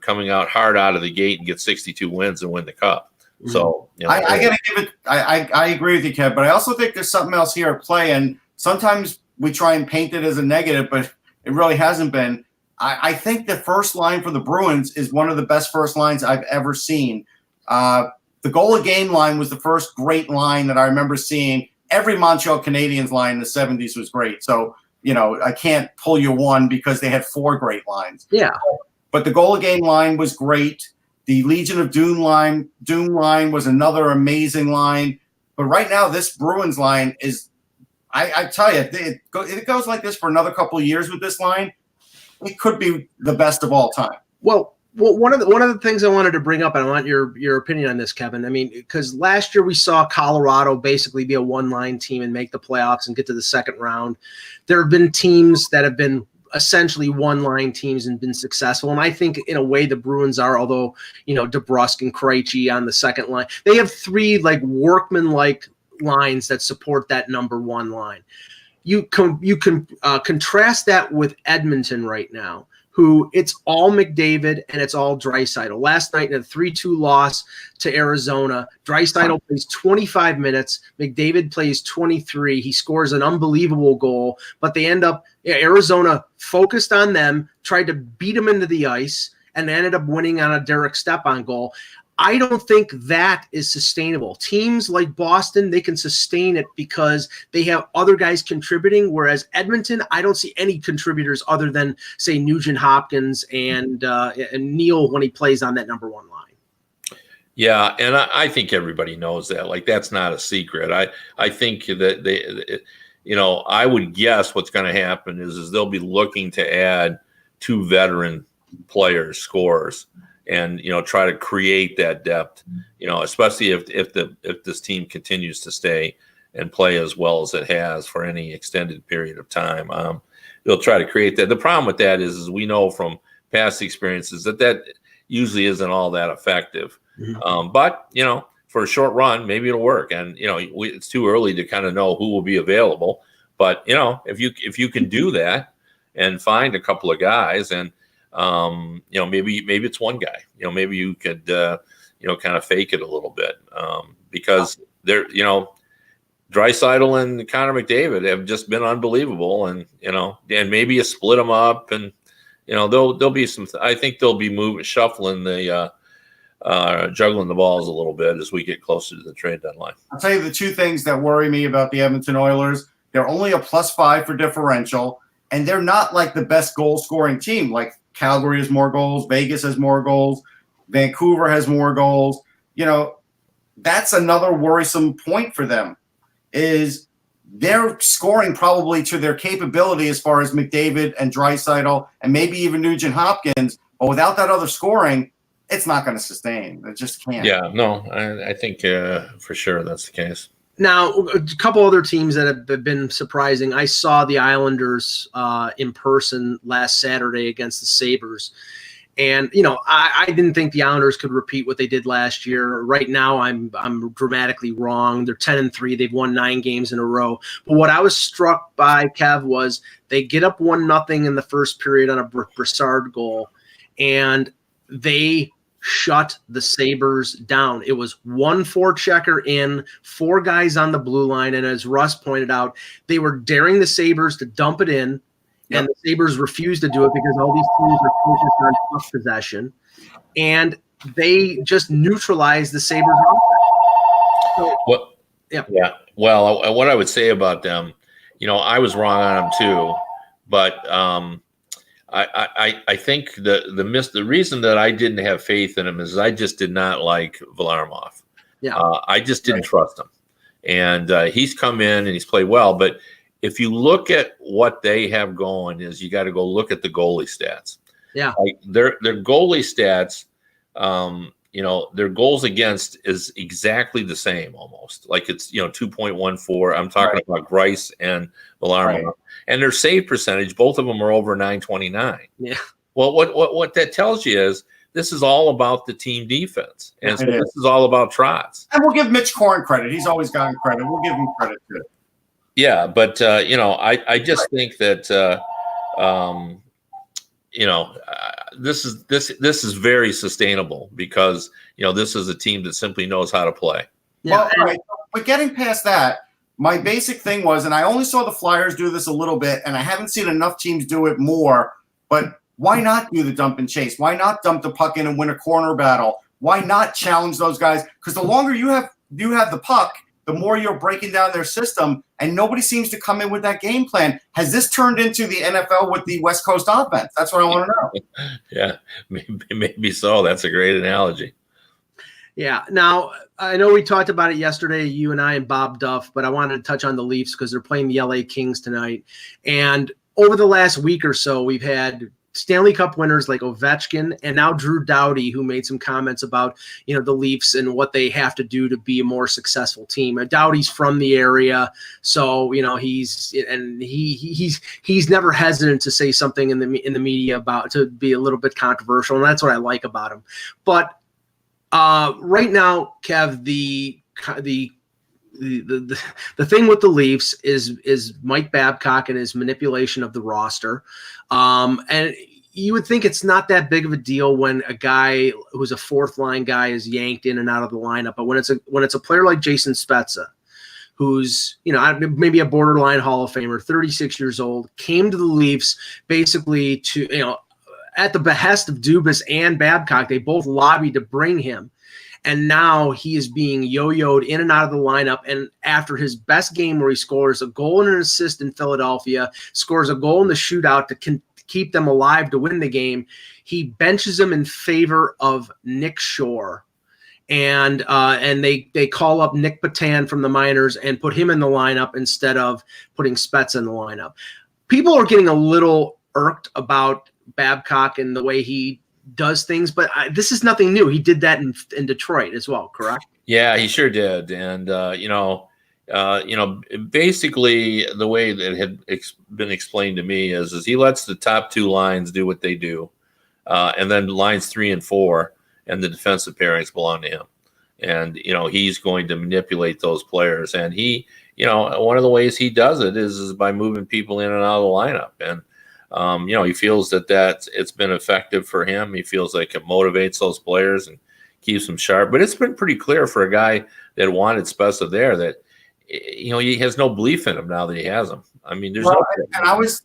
coming out hard out of the gate and get 62 wins and win the cup. So I gotta give it. I agree with you, Kev, but I also think there's something else here at play, and sometimes we try and paint it as a negative, but it really hasn't been. I think the first line for the Bruins is one of the best first lines I've ever seen. The goal a game line was the first great line that I remember seeing. Every Montreal Canadiens line in the 70s was great. So, I can't pull you one because they had 4 great lines. Yeah. But the goal a game line was great. The Legion of Doom line was another amazing line. But right now, this Bruins line is, I tell you, it goes like this for another couple of years with this line. It could be the best of all time. Well, one of the things I wanted to bring up, and I want your opinion on this, Kevin. I mean, because last year we saw Colorado basically be a one-line team and make the playoffs and get to the second round. There have been teams that have been essentially one-line teams and been successful, and I think in a way the Bruins are. Although DeBrusk and Krejci on the second line, they have 3 workman-like lines that support that number 1 line. You can contrast that with Edmonton right now, who it's all McDavid and it's all Draisaitl. Last night in a 3-2 loss to Arizona, Draisaitl plays 25 minutes, McDavid plays 23. He scores an unbelievable goal, but they end up Arizona focused on them, tried to beat them into the ice, and ended up winning on a Derek Stepan goal. I don't think that is sustainable. Teams like Boston, they can sustain it because they have other guys contributing, whereas Edmonton, I don't see any contributors other than, say, Nugent Hopkins and Neal when he plays on that number 1 line. Yeah, and I think everybody knows that. That's not a secret. I think that I would guess what's going to happen is they'll be looking to add 2 veteran players, scorers, and try to create that depth, especially if this team continues to stay and play as well as it has for any extended period of time. They'll try to create that. The problem with that is we know from past experiences that usually isn't all that effective. But for a short run, maybe it'll work. And it's too early to kind of know who will be available. But if you can do that and find a couple of guys and maybe it's one guy. Maybe you could, kind of fake it a little bit because they're, Draisaitl and Connor McDavid have just been unbelievable, and maybe you split them up, and there'll be some. I think they'll be shuffling the, juggling the balls a little bit as we get closer to the trade deadline. I'll tell you the 2 things that worry me about the Edmonton Oilers. They're only a +5 for differential, and they're not like the best goal-scoring team. Like Calgary has more goals, Vegas has more goals, Vancouver has more goals. That's another worrisome point for them, is they're scoring probably to their capability as far as McDavid and Draisaitl and maybe even Nugent Hopkins, but without that other scoring, it's not going to sustain. It just can't. Yeah, no, I think for sure that's the case. Now, a couple other teams that have been surprising. I saw the Islanders in person last Saturday against the Sabres. And, I didn't think the Islanders could repeat what they did last year. Right now, I'm dramatically wrong. They're 10-3. They've won 9 games in a row. But what I was struck by, Kev, was they get up 1-0 in the first period on a Brassard goal, and they shut the Sabres down. It was 1 forechecker in, 4 guys on the blue line, and as Russ pointed out, they were daring the Sabres to dump it in. Yep. And the Sabres refused to do it because all these teams are focused on puck possession, and they just neutralized the Sabres. So, yeah. Well, what I would say about them, I was wrong on them too, but I think the reason that I didn't have faith in him is I just did not like Varlamov. Yeah, I just didn't trust him, and he's come in and he's played well, but if you look at what they have going, is you got to go look at the goalie stats. Yeah, like their goalie stats, their goals against is exactly the same almost. Like it's 2.14. I'm talking about Grice and Varlamov, and their save percentage, both of them are over 929. Yeah. Well, what that tells you is this is all about the team defense, and so this is all about Trotz. And we'll give Mitch Korn credit. He's always gotten credit. We'll give him credit too. Yeah, but I just think that this is very sustainable because this is a team that simply knows how to play. Yeah, but getting past that, my basic thing was, and I only saw the Flyers do this a little bit, and I haven't seen enough teams do it more. But why not do the dump and chase? Why not dump the puck in and win a corner battle? Why not challenge those guys? Because the longer you have the puck, the more you're breaking down their system, and nobody seems to come in with that game plan. Has this turned into the NFL with the West Coast offense? That's what I want to know. Yeah, maybe so. That's a great analogy. Yeah. Now, I know we talked about it yesterday, you and I and Bob Duff, but I wanted to touch on the Leafs because they're playing the LA Kings tonight. And over the last week or so, we've had Stanley Cup winners like Ovechkin and now Drew Doughty, who made some comments about, the Leafs and what they have to do to be a more successful team. Doughty's from the area, so he's never hesitant to say something in the media about to be a little bit controversial, and that's what I like about him. But right now, Kev, the thing with the Leafs is Mike Babcock and his manipulation of the roster. And you would think it's not that big of a deal when a guy who's a fourth line guy is yanked in and out of the lineup. But when it's a player like Jason Spezza, who's, maybe a borderline Hall of Famer, 36 years old, came to the Leafs basically to, at the behest of Dubas and Babcock, they both lobbied to bring him. And now he is being yo-yoed in and out of the lineup. And after his best game where he scores a goal and an assist in Philadelphia, scores a goal in the shootout to keep them alive to win the game, he benches him in favor of Nick Shore. And they call up Nick Patan from the minors and put him in the lineup instead of putting Spezza in the lineup. People are getting a little irked about Babcock and the way he does things, but this is nothing new. He did that in Detroit as well, correct? Yeah, he sure did. And basically the way that it had been explained to me is he lets the top 2 lines do what they do, and then lines 3 and 4 and the defensive pairings belong to him. And he's going to manipulate those players. And he, one of the ways he does it is by moving people in and out of the lineup. And he feels that it's been effective for him. He feels like it motivates those players and keeps them sharp. But it's been pretty clear for a guy that wanted Spezza there that, he has no belief in him now that he has him. I mean, there's no. And I was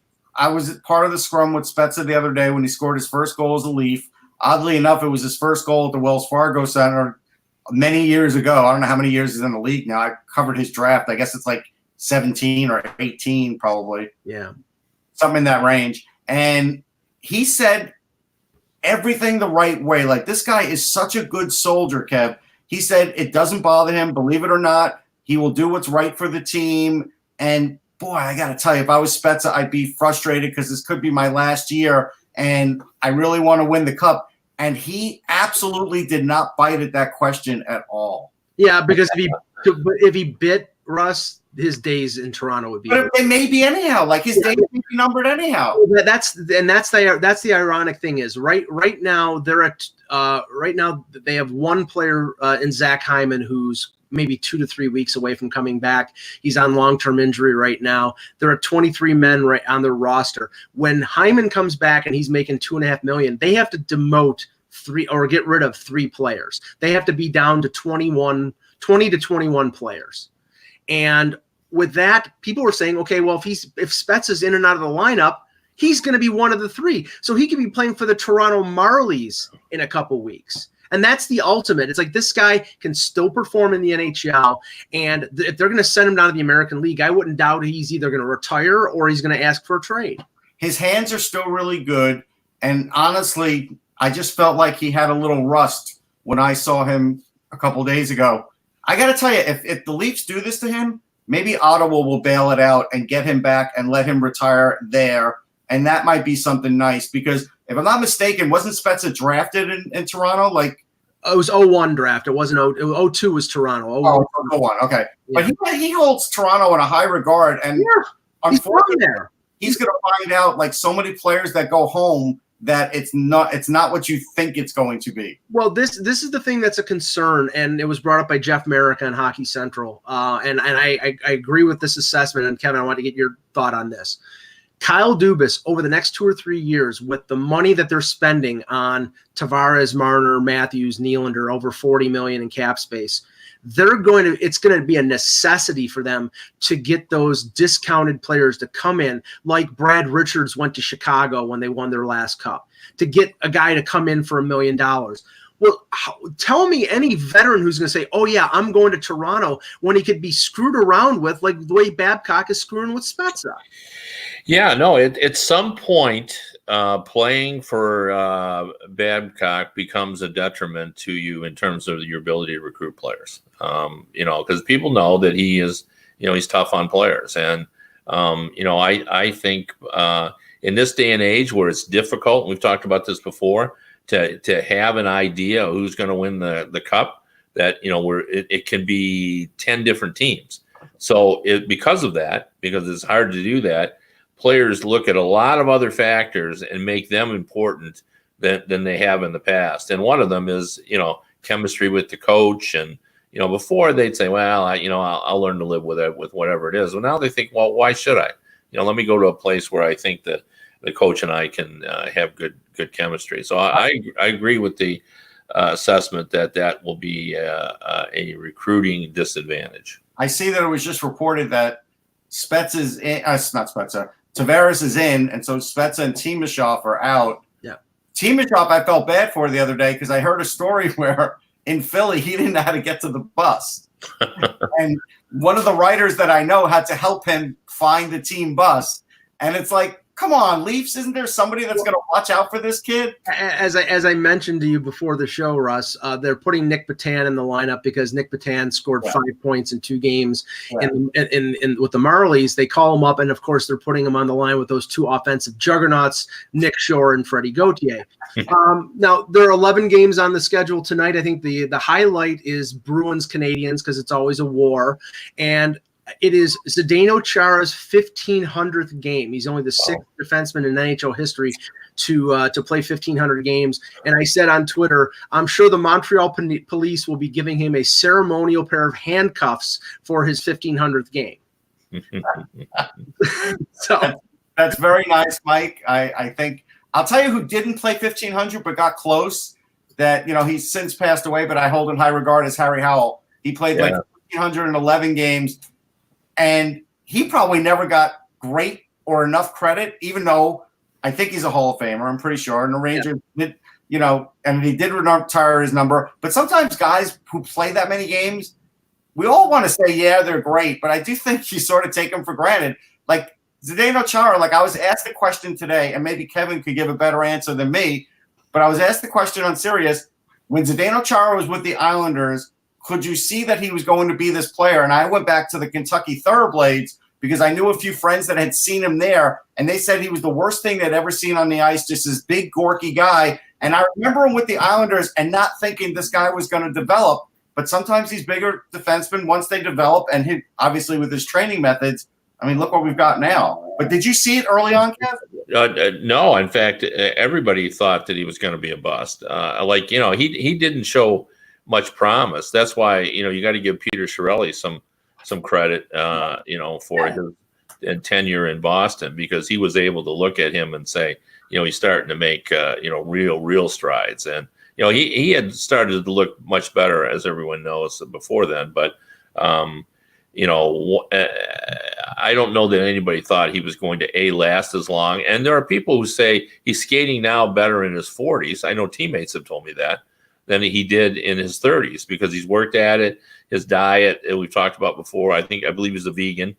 part of the scrum with Spezza the other day when he scored his first goal as a Leaf. Oddly enough, it was his first goal at the Wells Fargo Center many years ago. I don't know how many years he's in the league now. I covered his draft. I guess it's like 17 or 18, probably. Yeah. Something in that range. And he said everything the right way. Like, this guy is such a good soldier, Kev. He said it doesn't bother him, believe it or not. He will do what's right for the team. And, boy, I got to tell you, if I was Spezza, I'd be frustrated because this could be my last year, and I really want to win the cup. And he absolutely did not bite at that question at all. Yeah, because if he bit Russ, his days in Toronto would be. But it may be anyhow. Like, his days may be numbered anyhow. That's the ironic thing is right now they're at right now they have one player in Zach Hyman who's maybe 2 to 3 weeks away from coming back. He's on long-term injury right now. There are 23 men right on their roster. When Hyman comes back and he's making $2.5 million, they have to demote 3 or get rid of 3 players. They have to be down to 20 to 21 players. And with that, people were saying, okay, well, if Spezza's in and out of the lineup, he's going to be one of the 3. So he could be playing for the Toronto Marlies in a couple weeks. And that's the ultimate. It's like this guy can still perform in the NHL. And if they're going to send him down to the American League, I wouldn't doubt he's either going to retire or he's going to ask for a trade. His hands are still really good. And honestly, I just felt like he had a little rust when I saw him a couple days ago. I got to tell you, if the Leafs do this to him, maybe Ottawa will bail it out and get him back and let him retire there. And that might be something nice because if I'm not mistaken, wasn't Spezza drafted in Toronto? Like, it was 01 draft. It wasn't 02 was Toronto. 01. Okay. Yeah. But he holds Toronto in a high regard. And unfortunately, he's going to find out, like so many players that go home, that it's not what you think it's going to be. Well, this is the thing that's a concern, and it was brought up by Jeff Merrick on Hockey Central. And I agree with this assessment. And Kevin, I want to get your thought on this. Kyle Dubas, over the next 2 or 3 years, with the money that they're spending on Tavares, Marner, Matthews, Nylander, over $40 million in cap space, it's going to be a necessity for them to get those discounted players to come in, like Brad Richards went to Chicago when they won their last cup, to get a guy to come in for $1 million. Well, tell me any veteran who's going to say, oh, yeah, I'm going to Toronto, when he could be screwed around with, like the way Babcock is screwing with Spezza. Yeah, no, at some point, playing for Babcock becomes a detriment to you in terms of your ability to recruit players. Because people know that he is, he's tough on players. And, I think in this day and age where it's difficult, we've talked about this before, to have an idea of who's going to win the cup, that, where it can be 10 different teams. So because it's hard to do that, players look at a lot of other factors and make them important than they have in the past. And one of them is, chemistry with the coach. And, before they'd say, well, I'll learn to live with it, with whatever it is. Well, now they think, well, why should I? Let me go to a place where I think that the coach and I can have good chemistry. So I agree with the assessment that will be a recruiting disadvantage. I see that it was just reported that Spezza's in, not Spezza, Tavares is in, and so Spezza and Timashov are out. Yeah. Timashov, I felt bad for the other day because I heard a story where in Philly he didn't know how to get to the bus. And one of the writers that I know had to help him find the team bus. And it's like, come on, Leafs, isn't there somebody that's going to watch out for this kid? As I mentioned to you before the show, Russ, they're putting Nick Patan in the lineup because Nick Patan scored 5 points in 2 games. In with the Marlies, they call him up, and of course they're putting him on the line with those 2 offensive juggernauts, Nick Shore and Freddie Gauthier. Now there are 11 games on the schedule tonight. I think the highlight is Bruins Canadiens because it's always a war, and it is Zdeno Chara's 1,500th game. He's only the 6th defenseman in NHL history to play 1,500 games. And I said on Twitter, I'm sure the Montreal police will be giving him a ceremonial pair of handcuffs for his 1,500th game. So that's very nice, Mike. I think I'll tell you who didn't play 1,500 but got close. That he's since passed away, but I hold in high regard as Harry Howell. He played like 1,511 games. And he probably never got great or enough credit, even though I think he's a Hall of Famer, I'm pretty sure. And the Rangers did, and he did retire his number. But sometimes guys who play that many games, we all want to say, yeah, they're great, but I do think you sort of take them for granted. Like Zdeno Chara, like I was asked a question today, and maybe Kevin could give a better answer than me, but I was asked the question on Sirius, when Zdeno Chara was with the Islanders, could you see that he was going to be this player? And I went back to the Kentucky Thoroughblades because I knew a few friends that had seen him there, and they said he was the worst thing they'd ever seen on the ice, just this big, gorky guy. And I remember him with the Islanders and not thinking this guy was going to develop. But sometimes these bigger defensemen, once they develop, and obviously with his training methods, I mean, look what we've got now. But did you see it early on, Kev? No, in fact, everybody thought that he was going to be a bust. He didn't show much promise. That's why, you got to give Peter Chiarelli some credit, for his tenure in Boston, because he was able to look at him and say, he's starting to make, real strides. And, he had started to look much better, as everyone knows, before then. But, I don't know that anybody thought he was going to last as long. And there are people who say he's skating now better in his 40s. I know teammates have told me that than he did in his 30s, because he's worked at it. His diet, we've talked about before. I believe he's a vegan.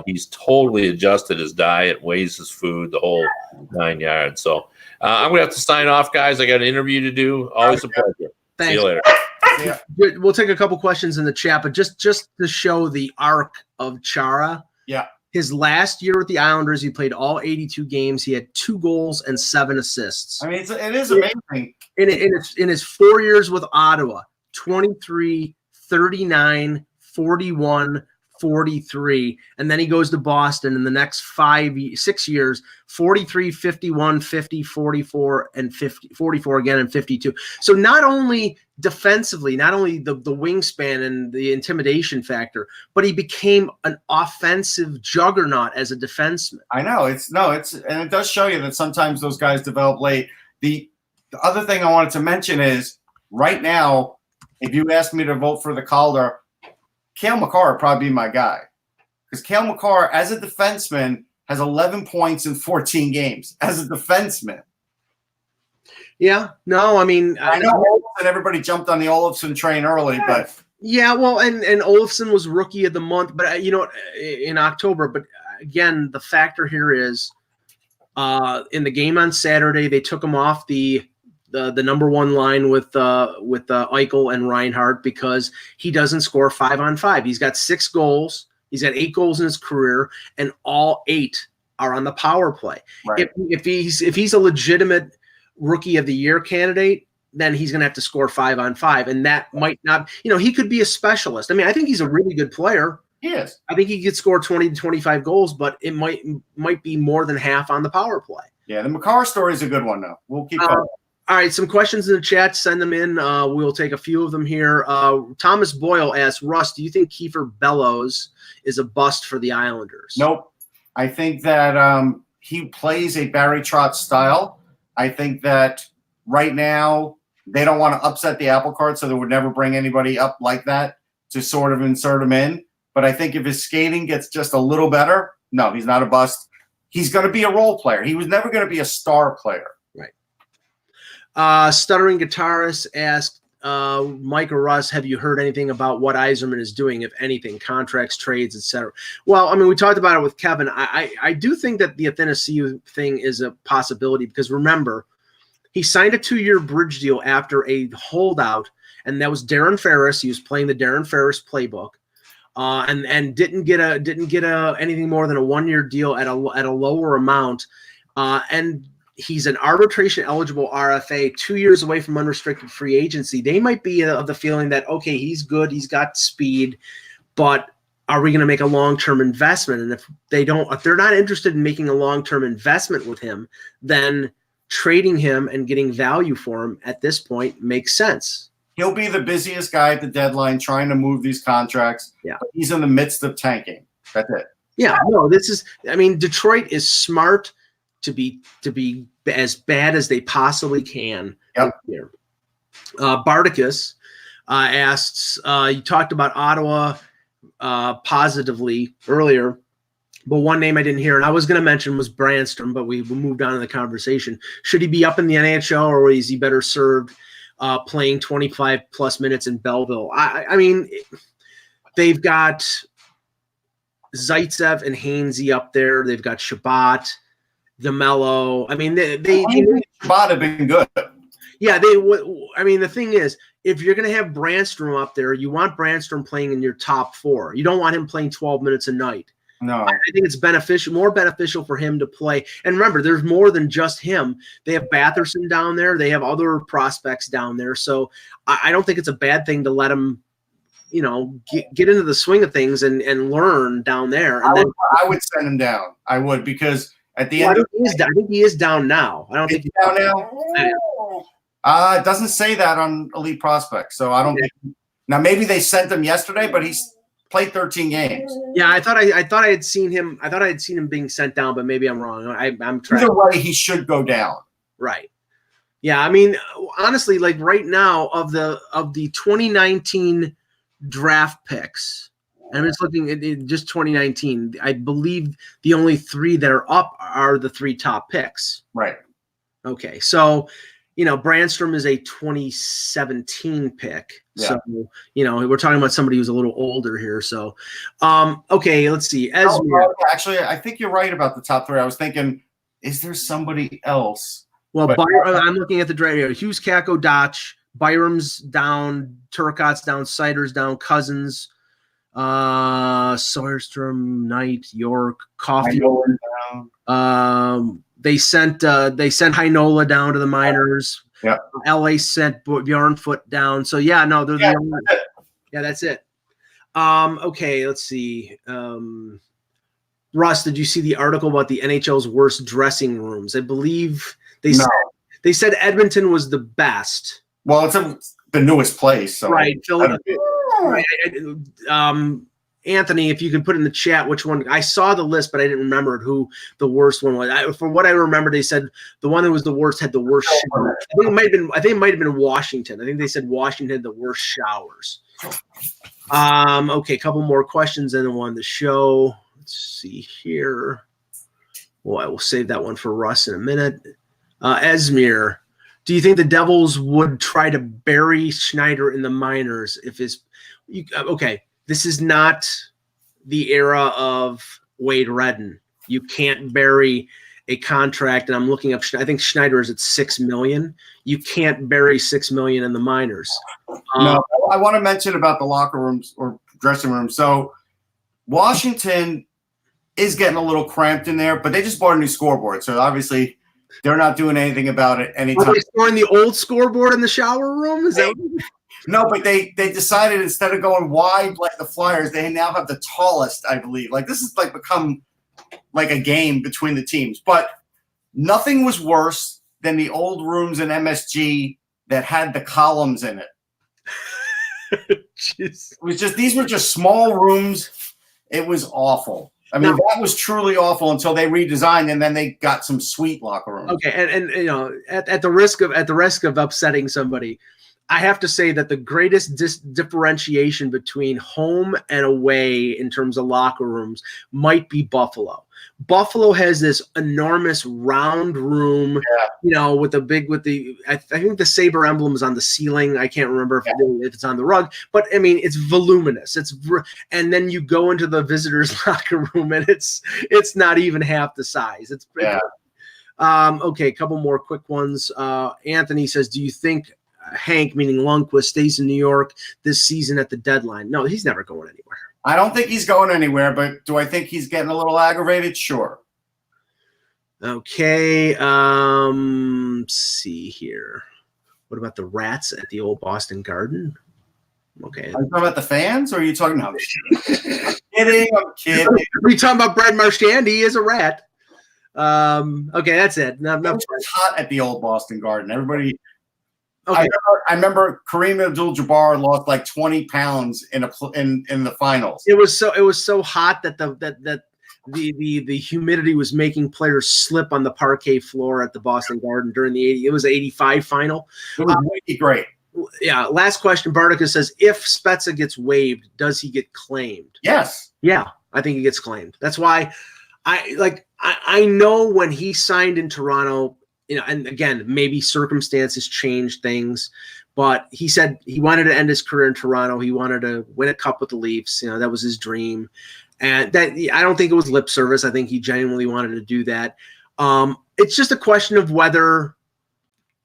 He's totally adjusted his diet, weighs his food, the whole 9 yards. So I'm going to have to sign off, guys. I got an interview to do. Always a pleasure. Thanks. See you later. Yeah. We'll take a couple questions in the chat, but just to show the arc of Chara. Yeah. His last year with the Islanders, he played all 82 games. He had 2 goals and 7 assists. I mean, it is amazing. In his 4 years with Ottawa, 23, 39, 41, 43, and then he goes to Boston in the next 6 years, 43, 51, 50, 44, and 50, 44 again, and 52. So not only defensively, not only the wingspan and the intimidation factor, but he became an offensive juggernaut as a defenseman. I know and it does show you that sometimes those guys develop late. The other thing I wanted to mention is right now, if you asked me to vote for the Calder, Cale Makar would probably be my guy, because Cale Makar, as a defenseman, has 11 points in 14 games as a defenseman. Yeah, no, I mean, I know that everybody jumped on the Olofsson train early, but yeah, well, and Olofsson was rookie of the month, but in October. But again, the factor here is in the game on Saturday, they took him off the number one line with Eichel and Reinhart because he doesn't score 5-on-5. He's got 6 goals. He's got 8 goals in his career, and all 8 are on the power play. Right. If he's a legitimate rookie of the year candidate, then he's going to have to score 5-on-5, and that might not. He could be a specialist. I mean, I think he's a really good player. he is. I think he could score 20 to 25 goals, but it might be more than half on the power play. Yeah, the Makar story is a good one, though. We'll keep going. All right, some questions in the chat. Send them in. We'll take a few of them here. Thomas Boyle asks, Russ, do you think Kiefer Bellows is a bust for the Islanders? Nope. I think that he plays a Barry Trotz style. I think that right now they don't want to upset the apple cart, so they would never bring anybody up like that to sort of insert him in. But I think if his skating gets just a little better, no, he's not a bust. He's going to be a role player. He was never going to be a star player. Stuttering Guitarist asked, Mike or Russ, have you heard anything about what Yzerman is doing, if anything, contracts, trades, etc.? Well, I mean, we talked about it with Kevin. I do think that the Athanasiou thing is a possibility because, remember, he signed a 2-year bridge deal after a holdout, and that was Darren Ferris. He was playing the Darren Ferris playbook, and didn't get anything more than a 1-year deal at a lower amount, and he's an arbitration-eligible RFA, 2 years away from unrestricted free agency. They might be of the feeling that, okay, he's good, he's got speed, but are we going to make a long-term investment? And if they're not interested in making a long-term investment with him, then trading him and getting value for him at this point makes sense. He'll be the busiest guy at the deadline trying to move these contracts. Yeah. He's in the midst of tanking. That's it. Yeah, no, Detroit is smart to be as bad as they possibly can. Yep. Here. Bardicus asks, you talked about Ottawa positively earlier, but one name I didn't hear, and I was going to mention was Brandstrom, but we moved on in the conversation. Should he be up in the NHL, or is he better served playing 25 plus minutes in Belleville. I mean, they've got Zaitsev and Hainsey up there. They've got Shabbat, DeMello. I mean, Shabbat have been good. Yeah, I mean, the thing is, if you're going to have Brandstrom up there, you want Brandstrom playing in your top 4. You don't want him playing 12 minutes a night. No, I think it's more beneficial for him to play. And remember, there's more than just him. They have Batherson down there. They have other prospects down there. So I don't think it's a bad thing to let him, get into the swing of things and learn down there. And I would send him down. I would, because at the end, I think he is down now. I don't think he's down now. It doesn't say that on Elite Prospects, so I don't. Now maybe they sent him yesterday, but he's played 13 games. Yeah, I thought I had seen him. I thought I had seen him being sent down, but maybe I'm wrong. I'm trying. Either way, he should go down. Right. Yeah, I mean, honestly, like right now of the 2019 draft picks, and I'm just looking at just 2019. I believe the only 3 that are up are the 3 top picks. Right. Okay, so. Brandstrom is a 2017 pick. Yeah. So, we're talking about somebody who's a little older here. So, okay, let's see. Actually, I think you're right about the top 3. I was thinking, is there somebody else? Well, I'm looking at the draft here. Hughes, Kakko, Dotch, Byram's down, Turcotte's down, Sider's down, Cousins, Soderstrom, Knight, York, Coffey. They sent Heinola down to the minors. Yeah. LA sent Bjornfoot down. So they're the only. Yeah, that's it. Okay, let's see. Russ, did you see the article about the NHL's worst dressing rooms? I believe they said Edmonton was the best. Well, it's the newest place, so right. Anthony, if you can put in the chat which one. I saw the list, but I didn't remember who the worst one was. From what I remember, they said the one that was the worst had the worst showers. I think it might have been Washington. I think they said Washington had the worst showers. Okay, a couple more questions and then on the show. Let's see here. Well, I will save that one for Russ in a minute. Esmir, do you think the Devils would try to bury Schneider in the minors if okay? This is not the era of Wade Redden. You can't bury a contract, and I'm looking up. I think Schneider is at $6 million. You can't bury $6 million in the minors. No, I want to mention about the locker rooms or dressing rooms. So Washington is getting a little cramped in there, but they just bought a new scoreboard, so obviously they're not doing anything about it anytime. Are they storing the old scoreboard in the shower room? Is that? No, but they decided instead of going wide like the Flyers, they now have the tallest, I believe. Like this has become like a game between the teams. But nothing was worse than the old rooms in MSG that had the columns in it. It was just these were just small rooms. It was awful. I mean, that was truly awful until they redesigned, and then they got some sweet locker rooms. Okay, and at the risk of upsetting somebody, I have to say that the greatest differentiation between home and away in terms of locker rooms might be Buffalo. Buffalo has this enormous round room, with I think the Sabre emblem is on the ceiling. I can't remember if it's on the rug, but I mean, it's voluminous. And then you go into the visitors' locker room and it's not even half the size. Okay, a couple more quick ones. Anthony says, do you think Hank, meaning Lundqvist, stays in New York this season at the deadline? No, he's never going anywhere. I don't think he's going anywhere, but do I think he's getting a little aggravated? Sure. Okay. Let's see here. What about the rats at the old Boston Garden? Okay. Are you talking about the fans, or are you talking about? I'm kidding. Are you talking about Brad Marchand? He is a rat. Okay, that's it. It was hot at the old Boston Garden. Everybody. Okay. I remember Kareem Abdul-Jabbar lost like 20 pounds in the finals. It was so hot that the humidity was making players slip on the parquet floor at the Boston Garden during the 85 final. It was really great. Yeah. Last question. Bartica says, if Spezza gets waived, does he get claimed? Yes. Yeah, I think he gets claimed. That's why I know when he signed in Toronto. And again, maybe circumstances change things, But he said he wanted to end his career in Toronto. He wanted to win a cup with the Leafs. You know, that was his dream. And that, I don't think it was lip service. I think he genuinely wanted to do that. It's just a question of whether,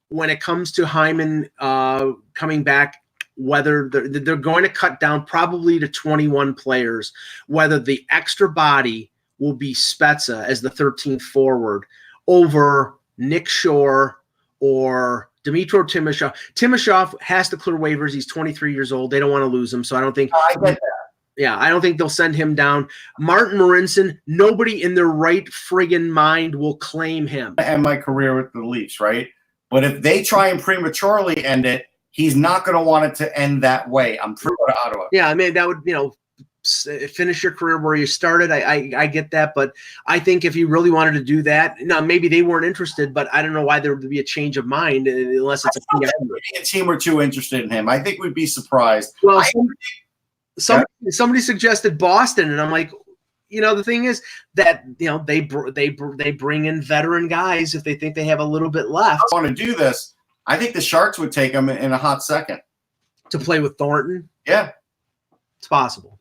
when it comes to Hyman coming back, whether they're going to cut down probably to 21 players, whether the extra body will be Spezza as the 13th forward over Nick Shore or Dmytro Timashov. Timashov has to clear waivers. He's 23 years old. They don't want to lose him, so I don't think. I get that. Yeah, I don't think they'll send him down. Martin Marincin, nobody in their right friggin' mind will claim him. I end my career with the Leafs, right? But if they try and prematurely end it, he's not going to want it to end that way. I'm pretty good at Ottawa. Yeah, I mean, that would, finish your career where you started. I get that, but I think if you really wanted to do that, now maybe they weren't interested, but I don't know why there would be a change of mind unless it's a team or two interested in him. I think we'd be surprised. Well, somebody suggested Boston, and I'm like, the thing is that they bring in veteran guys if they think they have a little bit left. I want to do this. I think the Sharks would take him in a hot second to play with Thornton. Yeah, it's possible.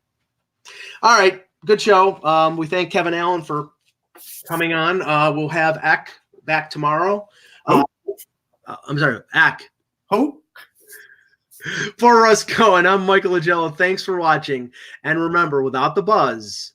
All right, good show. We thank Kevin Allen for coming on. We'll have Eck back tomorrow. I'm sorry, Eck. Who? For Russ Cohen, I'm Michael Agello. Thanks for watching. And remember, without the buzz,